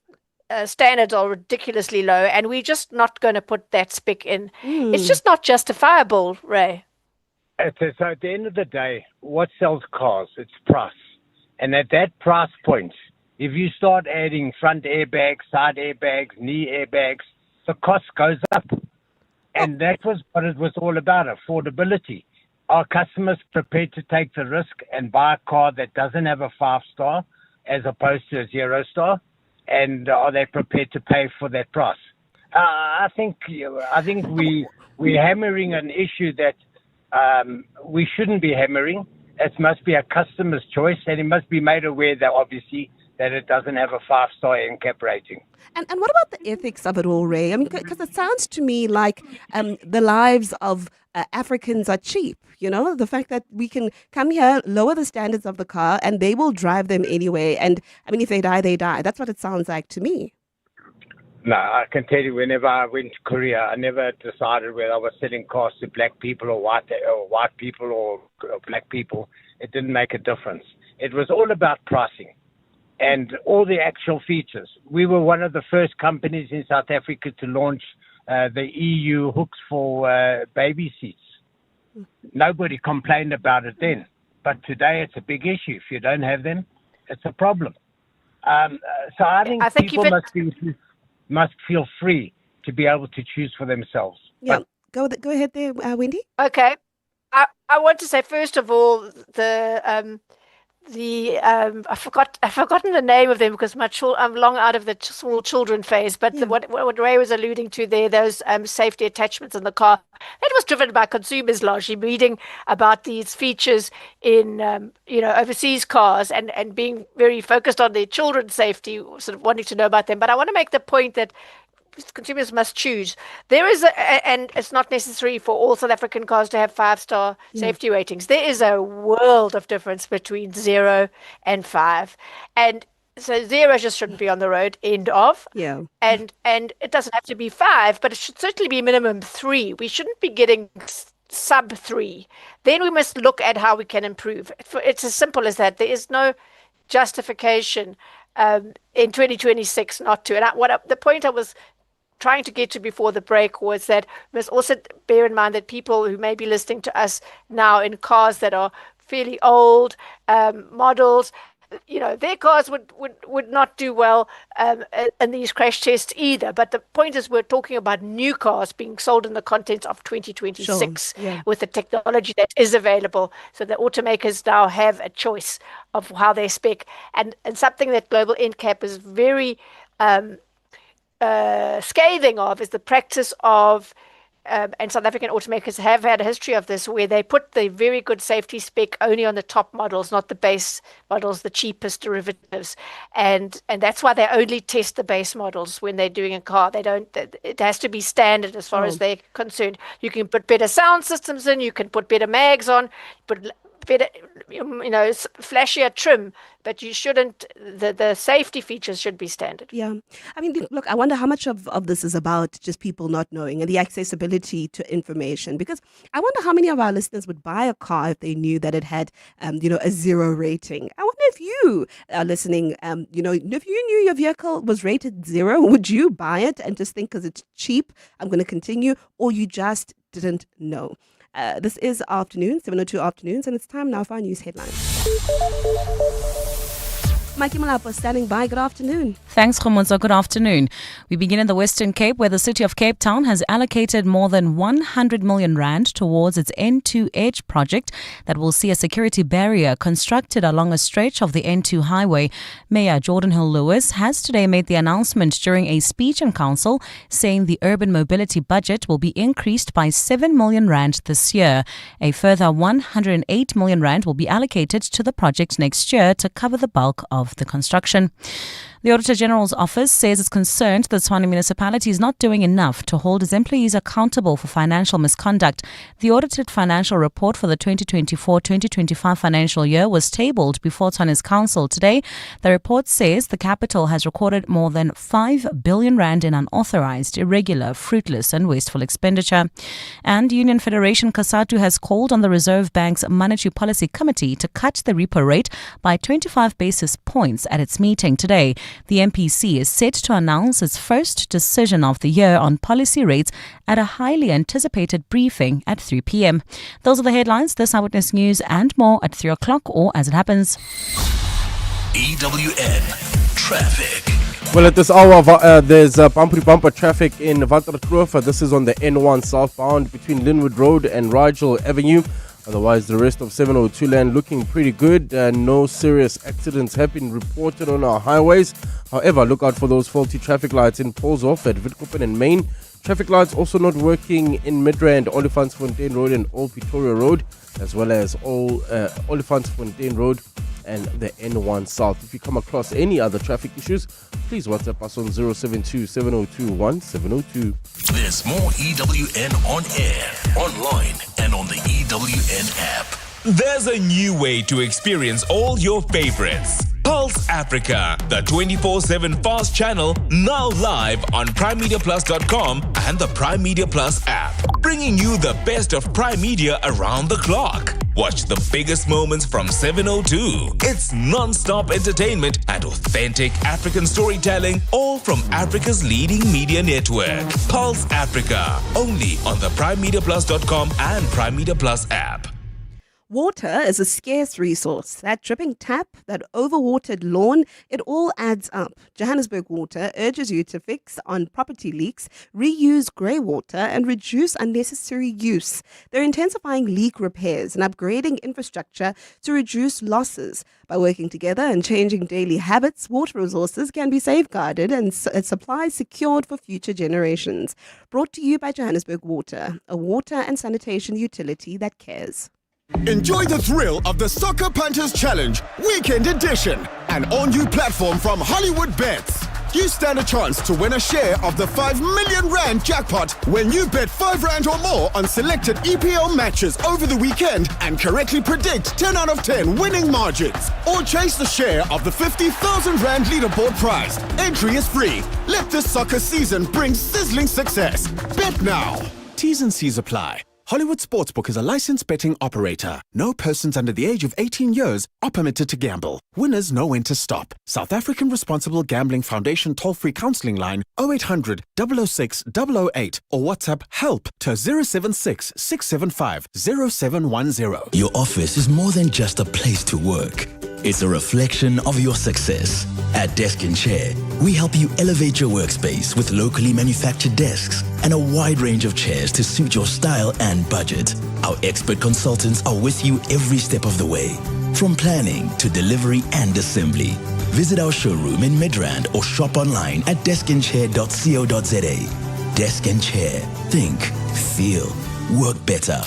standards are ridiculously low and we're just not going to put that spec in? It's just not justifiable, Ray. So at the end of the day, what sells cars? It's price. And at that price point, if you start adding front airbags, side airbags, knee airbags, the cost goes up. And that was what it was all about, affordability. Are customers prepared to take the risk and buy a car that doesn't have a 5-star as opposed to a 0-star? And are they prepared to pay for that price? I think we we're hammering an issue that we shouldn't be hammering. It must be a customer's choice, and it must be made aware that obviously that it doesn't have a 5-star NCAP rating. And what about the ethics of it all, Ray? I mean, because it sounds to me like the lives of Africans are cheap. You know, the fact that we can come here, lower the standards of the car, and they will drive them anyway. And I mean, if they die, they die. That's what it sounds like to me. No, I can tell you, whenever I went to Korea, I never decided whether I was selling cars to black people or white people or black people. It didn't make a difference. It was all about pricing and all the actual features. We were one of the first companies in South Africa to launch the EU hooks for baby seats. Nobody complained about it then, but today it's a big issue. If you don't have them, it's a problem. So I think people must feel free to be able to choose for themselves. Yeah, go ahead there, Wendy. Okay, I want to say first of all I've forgotten the name of them because I'm long out of the small children phase. But what Ray was alluding to there, those safety attachments in the car, that was driven by consumers largely reading about these features in overseas cars and being very focused on their children's safety, sort of wanting to know about them. But I want to make the point that consumers must choose. There is and it's not necessary for all South African cars to have 5-star safety ratings. There is a world of difference between 0 and 5, and so 0 just shouldn't be on the road. End of. Yeah. And it doesn't have to be 5, but it should certainly be minimum 3. We shouldn't be getting sub 3. Then we must look at how we can improve. It's as simple as that. There is no justification in 2026 not to. And the point I was trying to get to before the break was that we must also bear in mind that people who may be listening to us now in cars that are fairly old models, their cars would not do well in these crash tests either. But the point is, we're talking about new cars being sold in the context of 2026 with the technology that is available. So the automakers now have a choice of how they spec. And something that Global NCAP is very scathing of is the practice of, and South African automakers have had a history of this, where they put the very good safety spec only on the top models, not the base models, the cheapest derivatives, and that's why they only test the base models when they're doing a car. They don't. It has to be standard as far as they're concerned. You can put better sound systems in, you can put better mags on, put better, flashier trim, but you shouldn't. The safety features should be standard. Yeah, I mean, look, I wonder how much of this is about just people not knowing and the accessibility to information. Because I wonder how many of our listeners would buy a car if they knew that it had, a 0 rating. I wonder if you are listening, if you knew your vehicle was rated 0, would you buy it and just think because it's cheap, I'm going to continue, or you just didn't know? This is afternoon, 7:02 afternoons, and it's time now for our news headlines. Mikey Malapo standing by. Good afternoon. Thanks, Khomotso. Good afternoon. We begin in the Western Cape, where the city of Cape Town has allocated more than 100 million rand towards its N2 Edge project that will see a security barrier constructed along a stretch of the N2 highway. Mayor Jordan Hill-Lewis has today made the announcement during a speech in council, saying the urban mobility budget will be increased by 7 million rand this year. A further 108 million rand will be allocated to the project next year to cover the bulk of the construction. The Auditor General's office says it's concerned that Tshwane municipality is not doing enough to hold its employees accountable for financial misconduct. The audited financial report for the 2024-2025 financial year was tabled before Tshwane's council today. The report says the capital has recorded more than 5 billion rand in unauthorized, irregular, fruitless and wasteful expenditure. And Union Federation COSATU has called on the Reserve Bank's Monetary Policy Committee to cut the repo rate by 25 basis points at its meeting today. The MPC is set to announce its first decision of the year on policy rates at a highly anticipated briefing at 3 p.m. Those are the headlines. This Eyewitness News and more at 3 o'clock or as it happens. EWN Traffic. Well, at this hour, there's bumper traffic in Waterkloof. This is on the N1 southbound between Linwood Road and Rigel Avenue. Otherwise, the rest of 702 land looking pretty good. No serious accidents have been reported on our highways. However, look out for those faulty traffic lights in Polshof at Witkoppen and Main. Traffic lights also not working in Midrand, Olifantsfontein Road and Old Pretoria Road, as well as all Olifantsfontein Road and the N1 South. If you come across any other traffic issues, please WhatsApp us on 072 702 1702. There's more EWN on air, online, and on the EWN app. There's a new way to experience all your favorites. Pulse Africa, the 24/7 fast channel, now live on PrimeMediaPlus.com and the Prime Media Plus app, bringing you the best of Prime Media around the clock. Watch the biggest moments from 702. It's non-stop entertainment and authentic African storytelling, all from Africa's leading media network. Pulse Africa, only on the PrimeMediaPlus.com and Prime Media Plus app. Water is a scarce resource. That dripping tap, that overwatered lawn, it all adds up. Johannesburg Water urges you to fix on property leaks, reuse grey water, and reduce unnecessary use. They're intensifying leak repairs and upgrading infrastructure to reduce losses. By working together and changing daily habits, water resources can be safeguarded and supplies secured for future generations. Brought to you by Johannesburg Water, a water and sanitation utility that cares. Enjoy the thrill of the Soccer Punters Challenge, Weekend Edition, an all-new platform from Hollywood Bets. You stand a chance to win a share of the 5 million rand jackpot when you bet 5 rand or more on selected EPL matches over the weekend and correctly predict 10 out of 10 winning margins. Or chase the share of the 50,000 rand leaderboard prize. Entry is free. Let this soccer season bring sizzling success. Bet now. T's and C's apply. Hollywood Sportsbook is a licensed betting operator. No persons under the age of 18 years are permitted to gamble. Winners know when to stop. South African Responsible Gambling Foundation toll-free counselling line 0800 006 008 or WhatsApp help to 076 675 0710. Your office is more than just a place to work. It's a reflection of your success. At Desk and Chair, we help you elevate your workspace with locally manufactured desks and a wide range of chairs to suit your style and budget. Our expert consultants are with you every step of the way, from planning to delivery and assembly. Visit our showroom in Midrand or shop online at deskandchair.co.za. Desk and Chair. Think, feel, work better.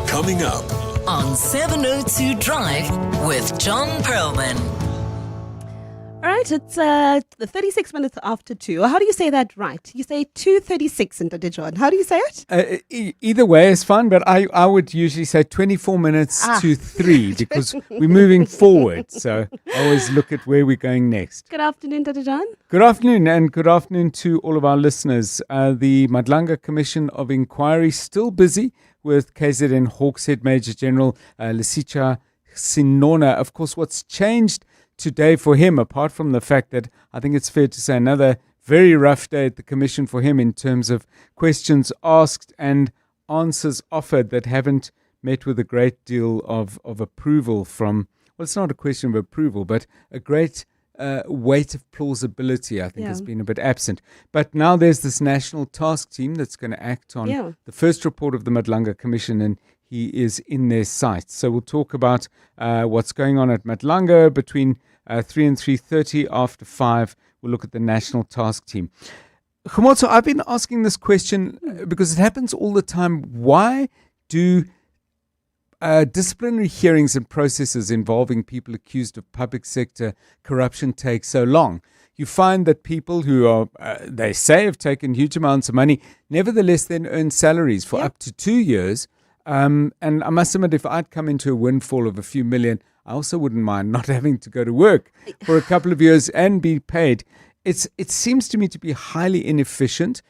Coming up on 702 Drive with John Perlman. All right, it's the 36 minutes after 2. How do you say that right? You say 2:36 in John. How do you say it? Either way is fine, but I would usually say 24 minutes to 3 because we're moving forward. So I always look at where we're going next. Good afternoon, Dr. John. Good afternoon, and good afternoon to all of our listeners. The Madlanga Commission of Inquiry still busy with KZN Hawkshead Major General Lisicha Sinona. Of course, what's changed today for him, apart from the fact that I think it's fair to say another very rough day at the Commission for him in terms of questions asked and answers offered that haven't met with a great deal of approval from, well, it's not a question of approval, but a great weight of plausibility, I think, has been a bit absent. But now there's this national task team that's going to act on the first report of the Madlanga Commission, and he is in their sights. So we'll talk about what's going on at Madlanga between 3 and 3:30. After 5, we'll look at the national task team. Khomotso, I've been asking this question because it happens all the time. Why do disciplinary hearings and processes involving people accused of public sector corruption take so long? You find that people who are, they say, have taken huge amounts of money, nevertheless then earn salaries for up to 2 years. And I must admit, if I'd come into a windfall of a few million, I also wouldn't mind not having to go to work for a couple of years and be paid. It seems to me to be highly inefficient.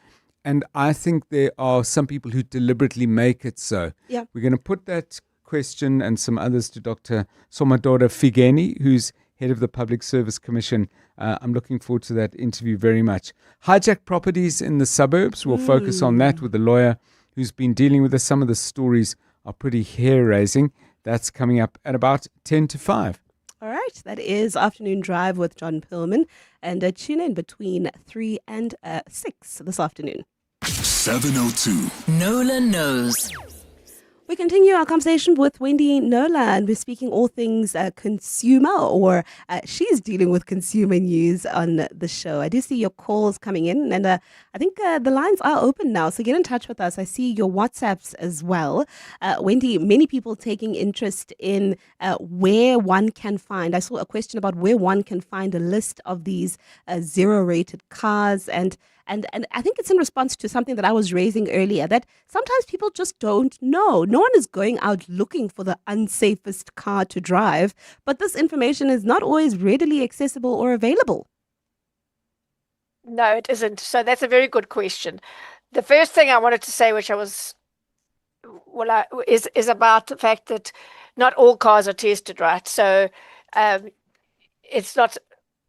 And I think there are some people who deliberately make it so. Yeah. We're going to put that question and some others to Dr. Somadora Figeni, who's head of the Public Service Commission. I'm looking forward to that interview very much. Hijacked properties in the suburbs. We'll focus on that with the lawyer who's been dealing with us. Some of the stories are pretty hair-raising. That's coming up at about 10 to 5. All right, that is Afternoon Drive with John Perlman. And tune in between 3 and 6 this afternoon. 702. Nola knows. We continue our conversation with Wendy Nola, and we're speaking all things consumer, or she's dealing with consumer news on the show. I do see your calls coming in, and I think the lines are open now, so get in touch with us. I see your WhatsApps as well. Wendy, many people taking interest in where one can find. I saw a question about where one can find a list of these zero-rated cars, and I think it's in response to something that I was raising earlier, that sometimes people just don't know. No one is going out looking for the unsafest car to drive, but this information is not always readily accessible or available. No, it isn't. So that's a very good question. The first thing I wanted to say, which is about the fact that not all cars are tested, right? So it's not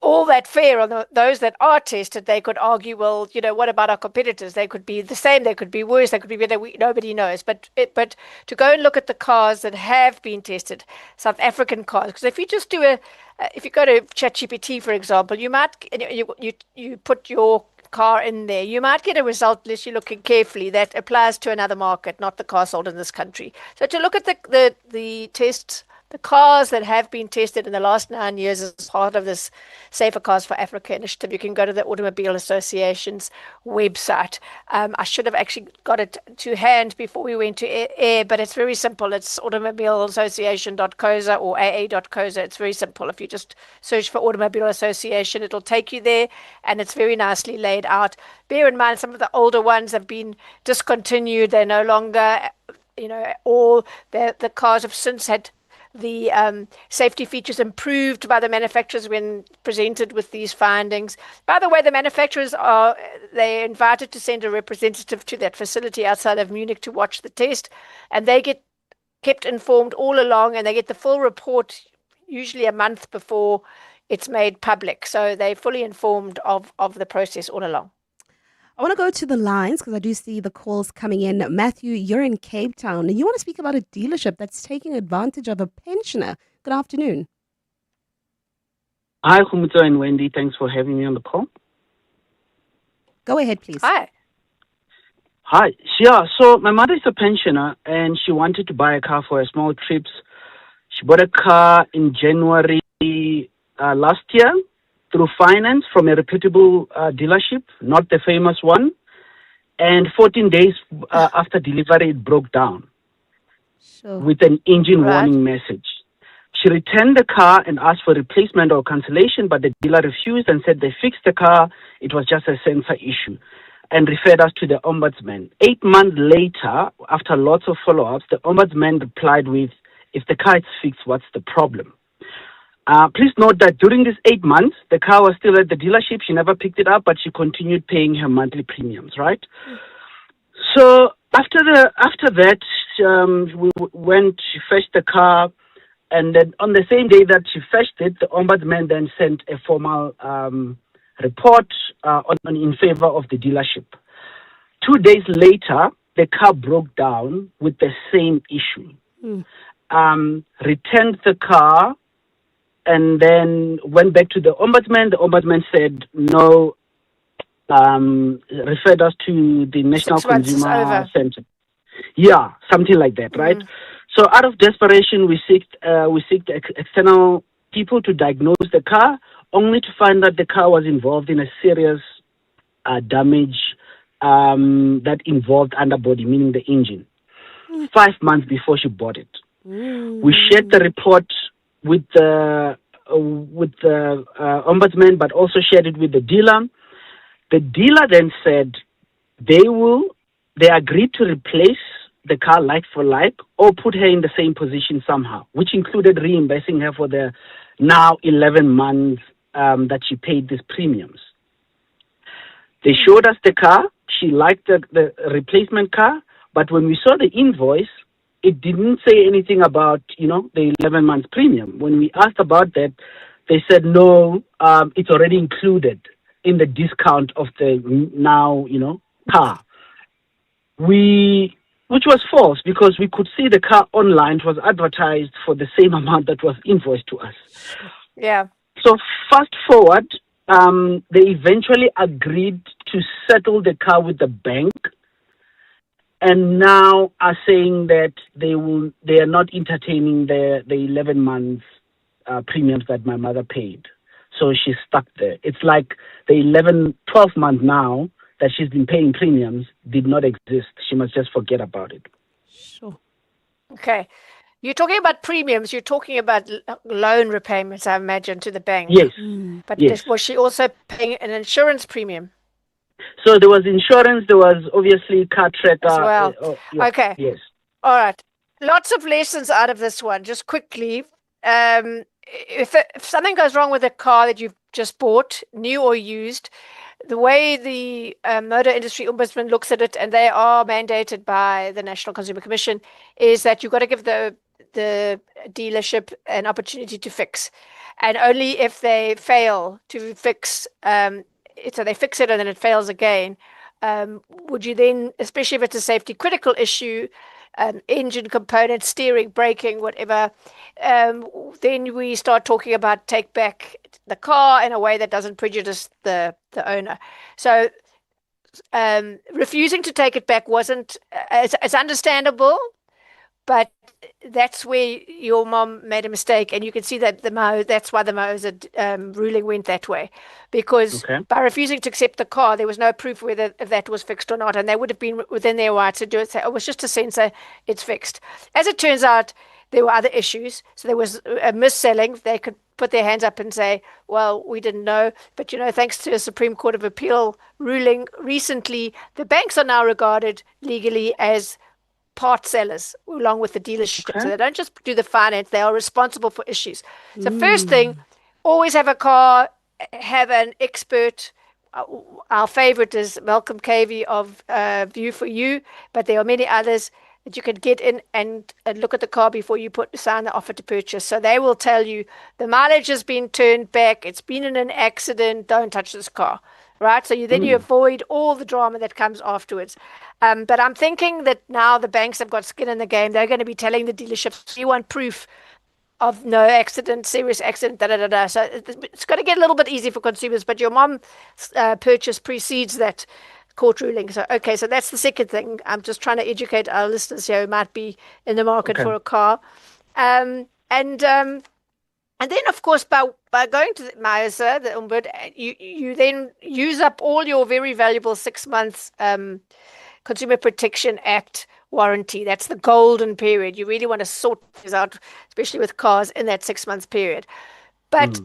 all that fair on those that are tested. They could argue, well, what about our competitors? They could be the same, they could be worse, they could be better. Nobody knows. But to go and look at the cars that have been tested, South African cars, because if you just if you go to ChatGPT, for example, you might you put your car in there, you might get a result, unless you're looking carefully, that applies to another market, not the car sold in this country. So to look at the tests, the cars that have been tested in the last 9 years as part of this Safer Cars for Africa initiative, you can go to the Automobile Association's website. I should have actually got it to hand before we went to air, but it's very simple. It's automobileassociation.coza or aa.coza. It's very simple. If you just search for Automobile Association, it'll take you there, and it's very nicely laid out. Bear in mind, some of the older ones have been discontinued. They're no longer, all the cars have since had the safety features improved by the manufacturers when presented with these findings. By the way, the manufacturers they're invited to send a representative to that facility outside of Munich to watch the test, and they get kept informed all along, and they get the full report usually a month before it's made public. So they're fully informed of the process all along. I want to go to the lines because I do see the calls coming in. Matthew, you're in Cape Town and you want to speak about a dealership that's taking advantage of a pensioner. Good afternoon. Hi, Khumutso and Wendy. Thanks for having me on the call. Go ahead, please. Hi. Yeah, so my mother is a pensioner and she wanted to buy a car for her small trips. She bought a car in January last year through finance from a reputable dealership, not the famous one. And 14 days after delivery, it broke down with an engine warning message. She returned the car and asked for replacement or cancellation, but the dealer refused and said they fixed the car. It was just a sensor issue, and referred us to the ombudsman. 8 months later, after lots of follow-ups, the ombudsman replied with, if the car is fixed, what's the problem? Please note that during these 8 months, the car was still at the dealership. She never picked it up, but she continued paying her monthly premiums, right? So after that, we went, she fetched the car, and then on the same day that she fetched it, the ombudsman then sent a formal report in favor of the dealership. 2 days later, the car broke down with the same issue. Returned the car, and then went back to the ombudsman. The ombudsman said no, referred us to the National Consumer Center. Yeah, something like that, right? So out of desperation, we seeked external people to diagnose the car, only to find that the car was involved in a serious damage that involved underbody, meaning the engine, 5 months before she bought it. We shared the report with the ombudsman, but also shared it with the dealer. The dealer then said they agreed to replace the car like for like or put her in the same position somehow, which included reimbursing her for the now 11 months that she paid these premiums. They showed us the car. She liked the replacement car, but when we saw the invoice, it didn't say anything about, the 11 months premium. When we asked about that, they said, no, it's already included in the discount of the now, car. Which was false because we could see the car online. It was advertised for the same amount that was invoiced to us. Yeah. So fast forward, they eventually agreed to settle the car with the bank. and now are saying that they are not entertaining the 11 months premiums that my mother paid. So she's stuck there. It's like the 12 month now that she's been paying premiums did not exist. She must just forget about it. Sure. Okay. You're talking about premiums. You're talking about loan repayments, I imagine, to the bank. Yes. But Yes. was she also paying an insurance premium? So there was insurance. There was obviously car tracker. As well. Okay. Yes. All right. Lots of lessons out of this one. Just quickly, if something goes wrong with a car that you've just bought, new or used, the way the Motor Industry Ombudsman looks at it, and they are mandated by the National Consumer Commission, is that you've got to give the dealership an opportunity to fix. And only if they fail to fix, so they fix it and then it fails again, would you then, especially if it's a safety critical issue, engine components, steering, braking, whatever, then we start talking about take back the car in a way that doesn't prejudice the owner. So refusing to take it back wasn't, it's understandable, but that's where your mom made a mistake, and you can see that that's why the Moser ruling went that way, because by refusing to accept the car, there was no proof whether if that was fixed or not, and they would have been within their rights to do it. So it was just a sensor, it's fixed. As it turns out, there were other issues. So there was a mis-selling. They could put their hands up and say, well, we didn't know. But, thanks to a Supreme Court of Appeal ruling recently, the banks are now regarded legally as part sellers along with the dealership. So they don't just do the finance, they are responsible for issues. So first thing, always have a car, have an expert. Our favorite is Malcolm Cavey of View for You, but there are many others that you can get in and look at the car before you sign the offer to purchase. So they will tell you the mileage has been turned back, it's been in an accident, don't touch this car. Right, so you avoid all the drama that comes afterwards. But I'm thinking that now the banks have got skin in the game. They're going to be telling the dealerships, you want proof of no accident, serious accident, da-da-da-da. So it's going to get a little bit easy for consumers, but your mom's purchase precedes that court ruling. So, so that's the second thing. I'm just trying to educate our listeners here who might be in the market for a car. And then, of course, by going to the Moser, the Umbud, you then use up all your very valuable 6 months Consumer Protection Act warranty. That's the golden period. You really want to sort things out, especially with cars, in that 6 months period. But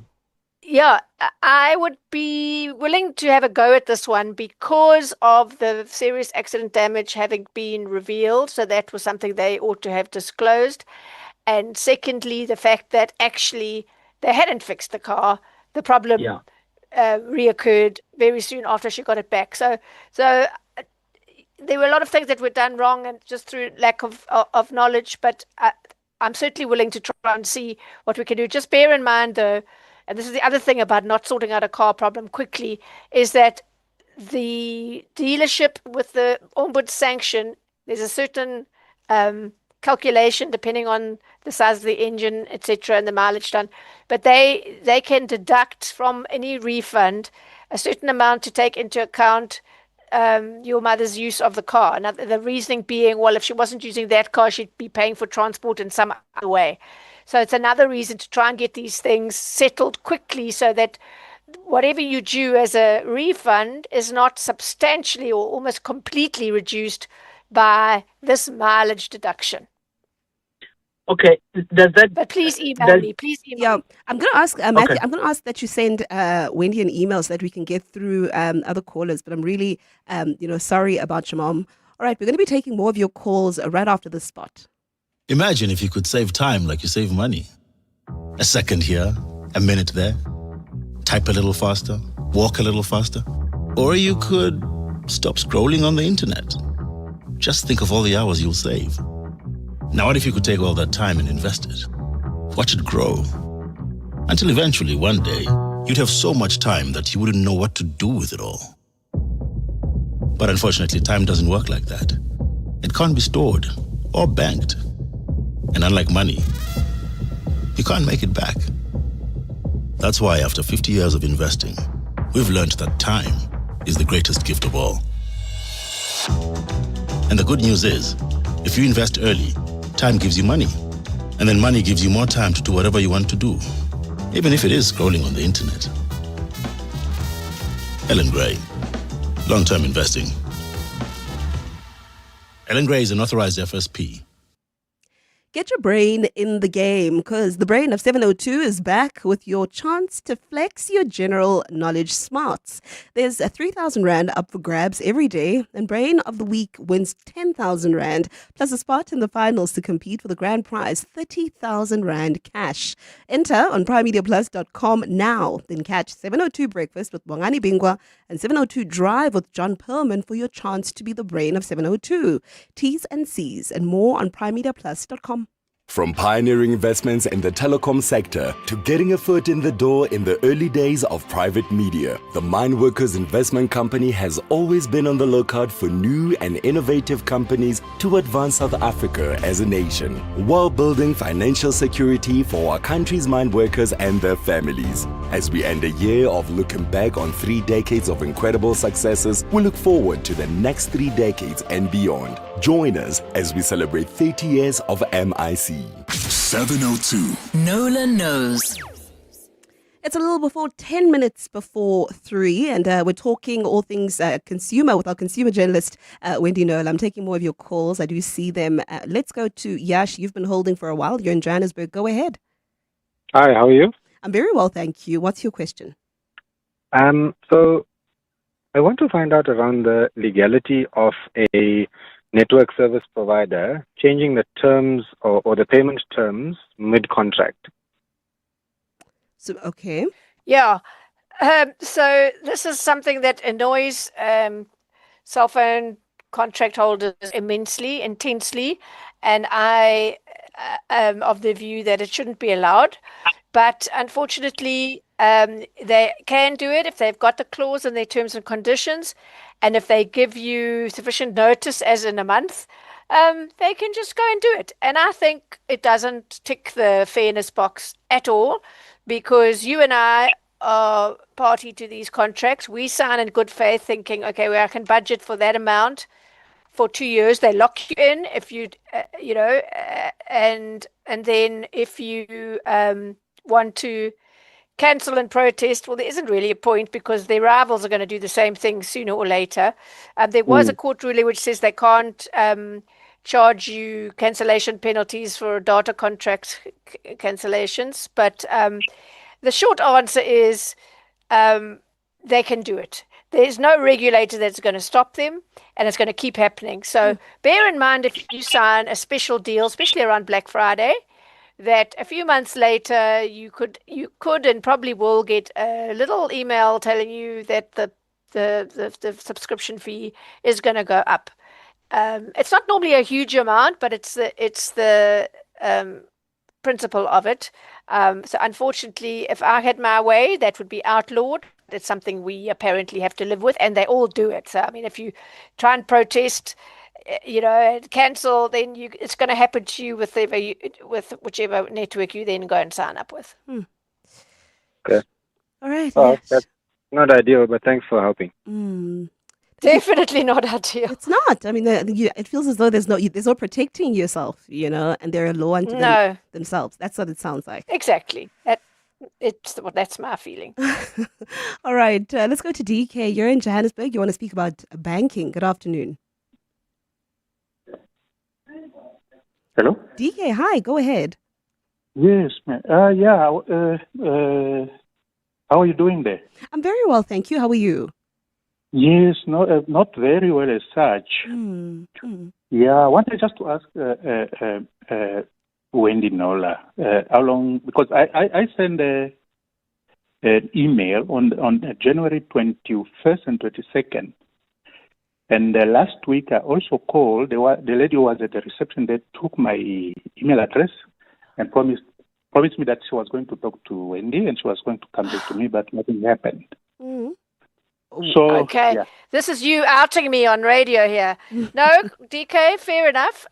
I would be willing to have a go at this one because of the serious accident damage having been revealed. So that was something they ought to have disclosed. And secondly, the fact that actually they hadn't fixed the car. The problem reoccurred very soon after she got it back. So there were a lot of things that were done wrong and just through lack of knowledge. But I'm certainly willing to try and see what we can do. Just bear in mind, though, and this is the other thing about not sorting out a car problem quickly, is that the dealership with the Ombud sanction, there's a certain calculation depending on the size of the engine, etc., and the mileage done, but they can deduct from any refund a certain amount to take into account your mother's use of the car. Now, the reasoning being, well, if she wasn't using that car, she'd be paying for transport in some other way. So it's another reason to try and get these things settled quickly so that whatever you due as a refund is not substantially or almost completely reduced by this mileage deduction. Okay, does that? But please email me. Please email. Yeah, I'm going to ask Matthew. I'm going to ask that you send Wendy an email so that we can get through other callers. But I'm really, sorry about your mom. All right, we're going to be taking more of your calls right after this spot. Imagine if you could save time like you save money. A second here, a minute there. Type a little faster, walk a little faster. Or you could stop scrolling on the internet. Just think of all the hours you'll save. Now, what if you could take all that time and invest it? Watch it grow. Until eventually, one day, you'd have so much time that you wouldn't know what to do with it all. But unfortunately, time doesn't work like that. It can't be stored or banked. And unlike money, you can't make it back. That's why after 50 years of investing, we've learned that time is the greatest gift of all. And And the good news is, if you invest early, time gives you money. And then money gives you more time to do whatever you want to do, even if it is scrolling on the internet. Ellen Gray, long-term investing. Ellen Gray is an authorized FSP. Get your brain in the game, because the brain of 702 is back with your chance to flex your general knowledge smarts. There's a 3,000 Rand up for grabs every day, and Brain of the Week wins 10,000 Rand, plus a spot in the finals to compete for the grand prize, 30,000 Rand cash. Enter on primemediaplus.com now. Then catch 702 Breakfast with Bongani Bingwa and 702 Drive with John Perlman for your chance to be the brain of 702. T's and C's and more on primemediaplus.com. From pioneering investments in the telecom sector to getting a foot in the door in the early days of private media, the Mineworkers Investment Company has always been on the lookout for new and innovative companies to advance South Africa as a nation, while building financial security for our country's mine workers and their families. As we end a year of looking back on 3 decades of incredible successes, we look forward to the next 3 decades and beyond. Join us as we celebrate 30 years of MIC. 702. Nola knows. It's a little before 10 minutes before 3, and we're talking all things consumer with our consumer journalist, Wendy Noel. I'm taking more of your calls. I do see them. Let's go to Yash. You've been holding for a while. You're in Johannesburg. Go ahead. Hi, how are you? I'm very well, thank you. What's your question? So I want to find out around the legality of a network service provider changing the terms or the payment terms mid-contract. So, okay. Yeah. So this is something that annoys cell phone contract holders immensely, intensely, and I am of the view that it shouldn't be allowed. But unfortunately, they can do it if they've got the clause in their terms and conditions, and if they give you sufficient notice, as in a month, they can just go and do it. And I think it doesn't tick the fairness box at all, because you and I are party to these contracts. We sign in good faith thinking, okay, well, I can budget for that amount for 2 years. They lock you in if you, and then if you want to cancel and protest, well, there isn't really a point, because their rivals are going to do the same thing sooner or later. There was a court ruling which says they can't charge you cancellation penalties for data contract cancellations, but the short answer is they can do it. There's no regulator that's going to stop them, and it's going to keep happening. So bear in mind, if you sign a special deal, especially around Black Friday, that a few months later you could and probably will get a little email telling you that the subscription fee is going to go up. It's not normally a huge amount, but it's the principle of it. So unfortunately, if I had my way, that would be outlawed. It's something we apparently have to live with, and they all do it. So I mean, if you try and protest, cancel, then it's going to happen to you with whichever network you then go and sign up with. Okay. All right. That's not ideal, but thanks for helping. Definitely not ideal. It's not. I mean, it feels as though there's no protecting yourself, and they're a law unto themselves. That's what it sounds like. Exactly. That's my feeling. All right. Let's go to DK. You're in Johannesburg. You want to speak about banking. Good afternoon. Hello? DK, hi, go ahead. Yes, ma'am. How are you doing there? I'm very well, thank you. How are you? Yes, not very well as such. Yeah, I wanted just to ask Wendy Nola, how long, because I sent an email on January 21st and 22nd. And last week, I also called. The lady who was at the reception that took my email address and promised me that she was going to talk to Wendy and she was going to come back to me, but nothing happened. So, okay, This is you outing me on radio here. No, DK, fair enough.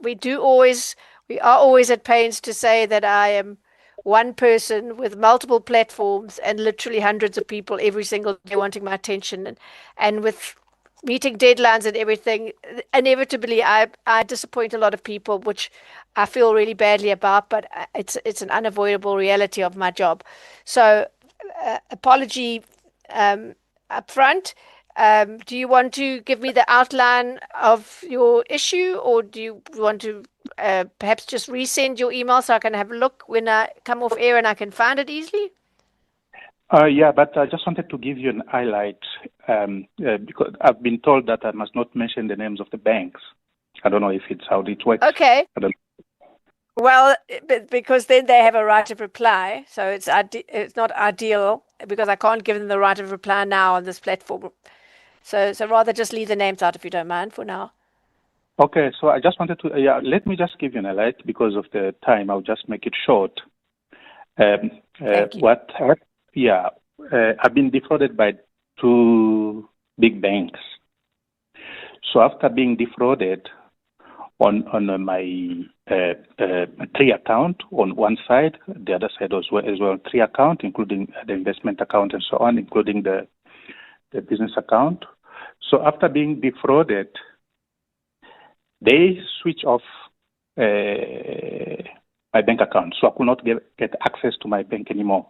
We are always at pains to say that I am one person with multiple platforms and literally hundreds of people every single day wanting my attention, and with meeting deadlines and everything, inevitably I disappoint a lot of people, which I feel really badly about, but it's an unavoidable reality of my job. So apology up front. Do you want to give me the outline of your issue, or do you want to perhaps just resend your email so I can have a look when I come off air and I can find it easily? Yeah, but I just wanted to give you an highlight because I've been told that I must not mention the names of the banks. I don't know if it's how it works. Okay. I don't. Well, because then they have a right of reply, so it's not ideal because I can't give them the right of reply now on this platform. So rather just leave the names out if you don't mind for now. Okay, so I just wanted to, let me just give you an highlight because of the time. I'll just make it short. Thank you. I've been defrauded by 2 big banks. So after being defrauded on my 3 account on one side, the other side as well 3 account, including the investment account and so on, including the business account. So after being defrauded, they switch off my bank account, so I could not get access to my bank anymore.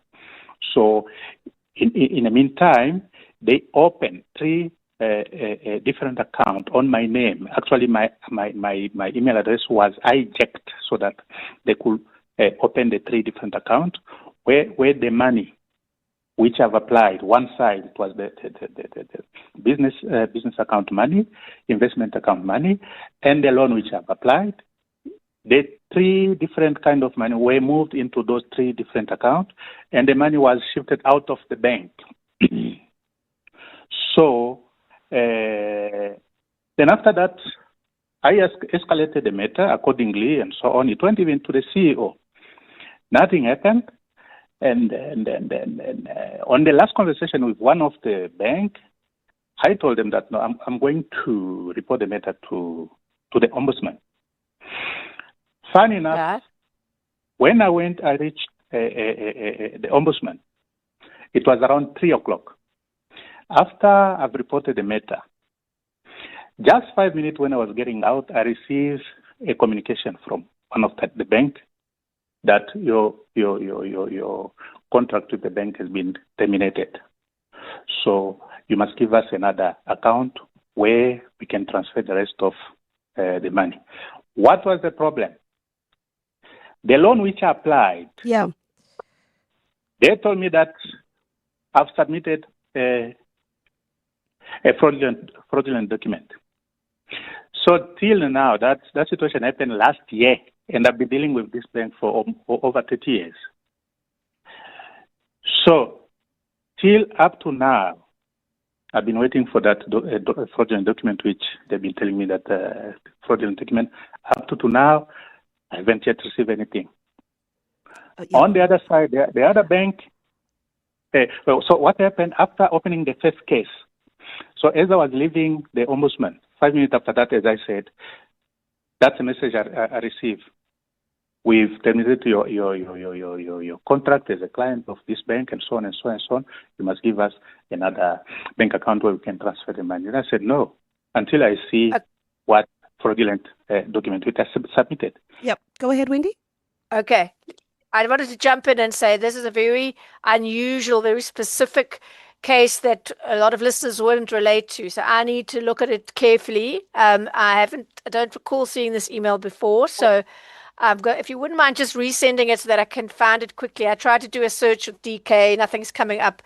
So in the meantime, they opened 3 different accounts on my name. Actually, my email address was hijacked so that they could open the 3 different accounts where the money which I've applied, one side it was the business account money, investment account money, and the loan which I've applied. The 3 different kind of money were moved into those 3 different accounts, and the money was shifted out of the bank. So then after that, I escalated the matter accordingly and so on. It went even to the CEO. Nothing happened. And on the last conversation with one of the bank, I told them that no, I'm going to report the matter to the ombudsman. Funny enough, when I reached the ombudsman. It was around 3 o'clock. After I've reported the matter, just 5 minutes when I was getting out, I received a communication from one of the bank that your contract with the bank has been terminated. So you must give us another account where we can transfer the rest of the money. What was the problem? The loan which I applied, they told me that I've submitted a fraudulent document. So till now, that situation happened last year, and I've been dealing with this bank for over 30 years. So till up to now, I've been waiting for that fraudulent document, which they've been telling me that fraudulent document. Up to now, I haven't yet received anything. On the other side, the other bank. So what happened after opening the first case? So as I was leaving the ombudsman, 5 minutes after that, as I said, that's a message I received. We've terminated your contract as a client of this bank, and so on and so on and so on. You must give us another bank account where we can transfer the money. And I said no, until I see what fraudulent document which I submitted. Yep. Go ahead, Wendy. Okay. I wanted to jump in and say this is a very unusual, very specific case that a lot of listeners wouldn't relate to. So I need to look at it carefully. I don't recall seeing this email before. So if you wouldn't mind just resending it so that I can find it quickly. I tried to do a search with DK, nothing's coming up.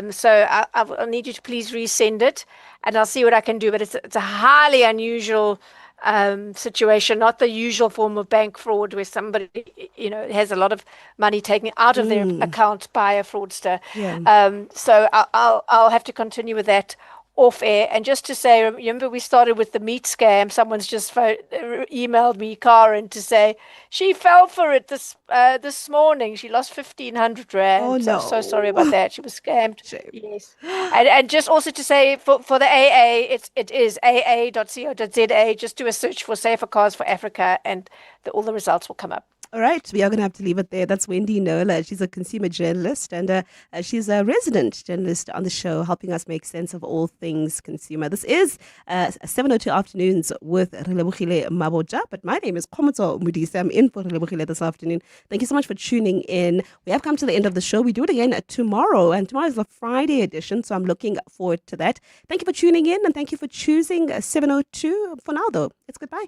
So I'll need you to please resend it and I'll see what I can do. But it's a highly unusual situation, not the usual form of bank fraud where somebody, has a lot of money taken out of their account by a fraudster. Yeah. So I'll have to continue with that off air. And just to say, remember we started with the meat scam. Someone's just emailed me, Karen, to say she fell for it this morning. She lost 1,500 rand. Oh, no. So sorry about that. She was scammed. Shame. Yes. And just also to say for the AA, it is aa.co.za. Just do a search for Safer Cars for Africa and all the results will come up. All right, we are going to have to leave it there. That's Wendy Nola. She's a consumer journalist and she's a resident journalist on the show, helping us make sense of all things consumer. This is 7:02 afternoons with Relebogile Mabotja, but my name is Komotso Mudisa. I'm in for Relebogile this afternoon. Thank you so much for tuning in. We have come to the end of the show. We do it again tomorrow, and tomorrow is the Friday edition, so I'm looking forward to that. Thank you for tuning in, and thank you for choosing 7:02. For now, though, it's goodbye.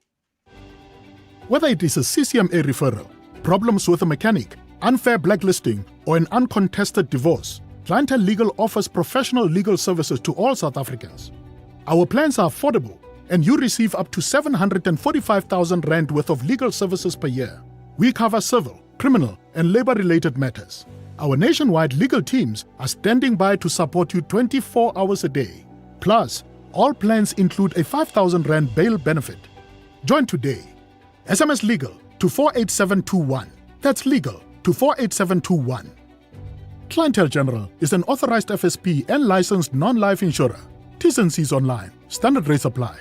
Whether it is a CCMA referral, problems with a mechanic, unfair blacklisting, or an uncontested divorce, Clientele Legal offers professional legal services to all South Africans. Our plans are affordable, and you receive up to 745,000 Rand worth of legal services per year. We cover civil, criminal, and labor-related matters. Our nationwide legal teams are standing by to support you 24 hours a day. Plus, all plans include a 5,000 Rand bail benefit. Join today. SMS Legal to 48721. That's legal to 48721. Clientele General is an authorized FSP and licensed non-life insurer. T's and C's online. Standard rates apply.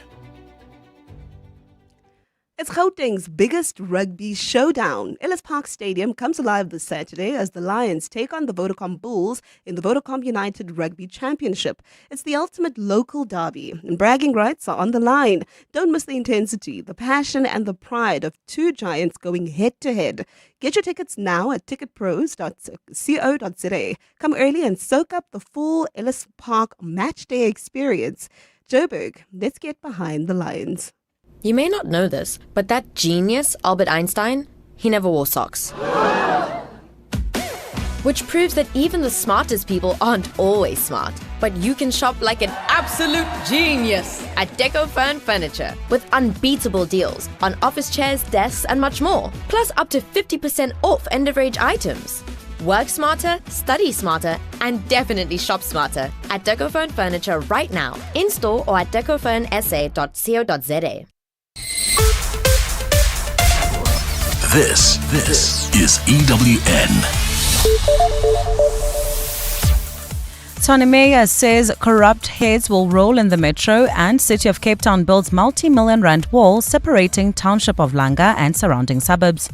It's Gauteng's biggest rugby showdown. Ellis Park Stadium comes alive this Saturday as the Lions take on the Vodacom Bulls in the Vodacom United Rugby Championship. It's the ultimate local derby, and bragging rights are on the line. Don't miss the intensity, the passion, and the pride of two giants going head-to-head. Get your tickets now at ticketpros.co.za. Come early and soak up the full Ellis Park matchday experience. Joburg, let's get behind the Lions. You may not know this, but that genius, Albert Einstein, he never wore socks. Which proves that even the smartest people aren't always smart. But you can shop like an absolute genius at Deco Furniture with unbeatable deals on office chairs, desks, and much more. Plus up to 50% off end-of-range items. Work smarter, study smarter, and definitely shop smarter at Deco Furniture right now, in-store or at decofurnsa.co.za. This is EWN. Tshwane Mayor says corrupt heads will roll in the metro, and City of Cape Town builds multi-million rand wall separating township of Langa and surrounding suburbs.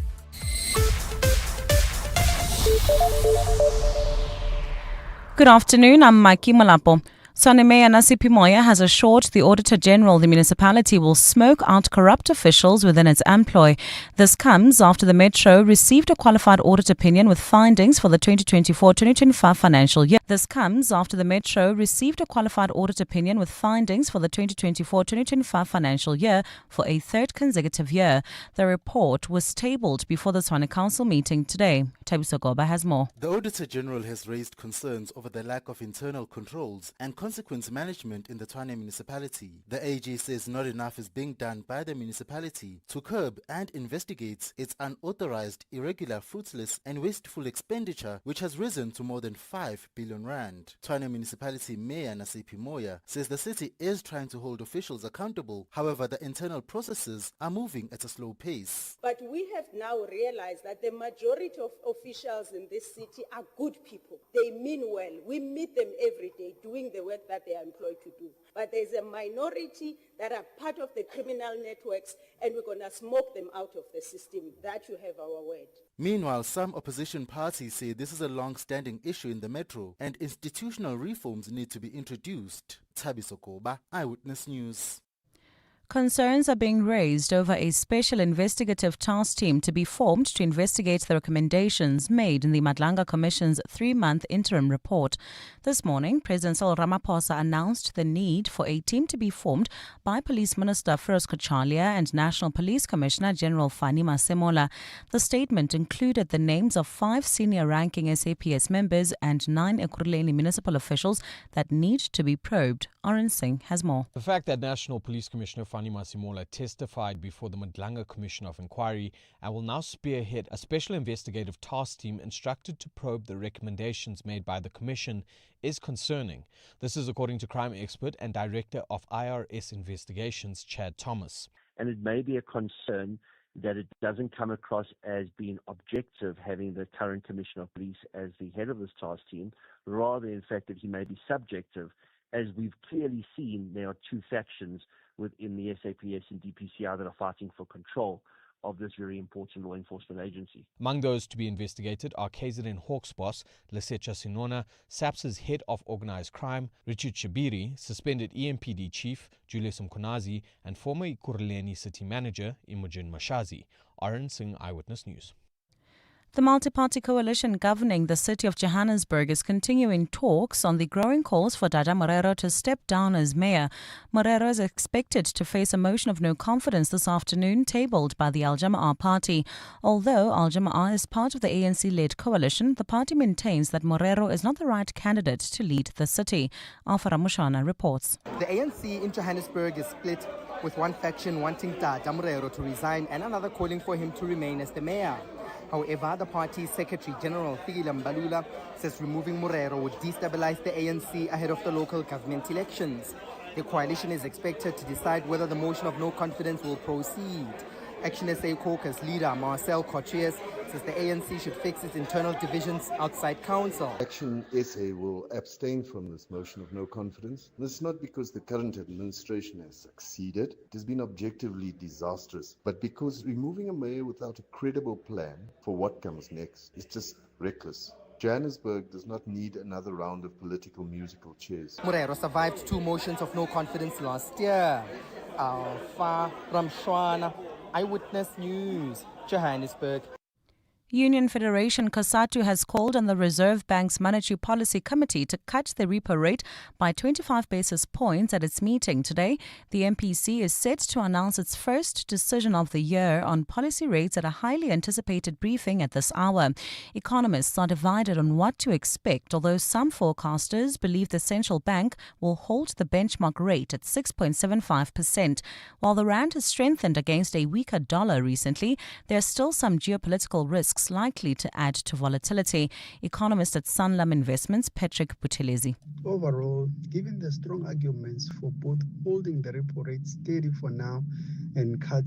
Good afternoon, I'm Mikey Malapo. Tshwane Mayor Nasipi Moya has assured the Auditor General the municipality will smoke out corrupt officials within its employ. This comes after the Metro received a qualified audit opinion with findings for the 2024-2025 financial year. This comes after the Metro received a qualified audit opinion with findings for the 2024-2025 financial year for a third consecutive year. The report was tabled before the Tshwane Council meeting today. Tabiso Goba has more. The Auditor General has raised concerns over the lack of internal controls and consequence management in the Tshwane municipality. The AG says not enough is being done by the municipality to curb and investigate its unauthorized, irregular, fruitless and wasteful expenditure, which has risen to more than 5 billion rand. Tshwane municipality Mayor Nasipi Moya says the city is trying to hold officials accountable. However, the internal processes are moving at a slow pace. But we have now realized that the majority of officials in this city are good people. They mean well. We meet them every day doing the work that they are employed to do. But there's a minority that are part of the criminal networks, and we're going to smoke them out of the system. That you have our word. Meanwhile, some opposition parties say this is a long-standing issue in the metro and institutional reforms need to be introduced. Tabiso Koba, Eyewitness News. Concerns are being raised over a special investigative task team to be formed to investigate the recommendations made in the Madlanga Commission's 3-month interim report. This morning, President Cyril Ramaphosa announced the need for a team to be formed by Police Minister Feroz Kochalia and National Police Commissioner General Fani Masemola. The statement included the names of 5 senior-ranking SAPS members and 9 Ekurhuleni municipal officials that need to be probed. Arun Singh has more. The fact that National Police Commissioner Fani Masemola testified before the Madlanga Commission of Inquiry and will now spearhead a special investigative task team instructed to probe the recommendations made by the Commission is concerning. This is according to crime expert and director of IRS investigations, Chad Thomas. And it may be a concern that it doesn't come across as being objective having the current Commissioner of Police as the head of this task team, rather in fact that he may be subjective. As we've clearly seen, there are 2 factions within the SAPS and DPCR that are fighting for control. of this very important law enforcement agency. Among those to be investigated are KZN Hawks boss Lesetja Sinona, SAPS's head of organised crime Richard Shabiri, suspended EMPD chief Julius Mkonazi, and former Ekurhuleni city manager Imogen Mashazi. Aaron Singh, Eyewitness News. The multi-party coalition governing the city of Johannesburg is continuing talks on the growing calls for Dada Morero to step down as mayor. Morero is expected to face a motion of no confidence this afternoon tabled by the Al Jama'ah party. Although Al Jama'ah is part of the ANC-led coalition, the party maintains that Morero is not the right candidate to lead the city. Alfa Ramushana reports. The ANC in Johannesburg is split, with one faction wanting Dada Morero to resign and another calling for him to remain as the mayor. However, the party's Secretary General Fikile Mbalula says removing Morero would destabilize the ANC ahead of the local government elections. The coalition is expected to decide whether the motion of no confidence will proceed. Action SA caucus leader Marcel Cotriers says the ANC should fix its internal divisions outside council. Action SA will abstain from this motion of no confidence. This is not because the current administration has succeeded. It has been objectively disastrous, but because removing a mayor without a credible plan for what comes next is just reckless. Johannesburg does not need another round of political musical chairs. Morero survived 2 motions of no confidence last year. Alfa Ramshwana, Eyewitness News, Johannesburg. Union Federation COSATU has called on the Reserve Bank's Monetary Policy Committee to cut the repo rate by 25 basis points at its meeting today. The MPC is set to announce its first decision of the year on policy rates at a highly anticipated briefing at this hour. Economists are divided on what to expect, although some forecasters believe the central bank will hold the benchmark rate at 6.75%. While the rand has strengthened against a weaker dollar recently, there are still some geopolitical risks likely to add to volatility. Economist at Sanlam Investments, Patrick Buthelezi. Overall, given the strong arguments for both holding the repo rate steady for now and cuts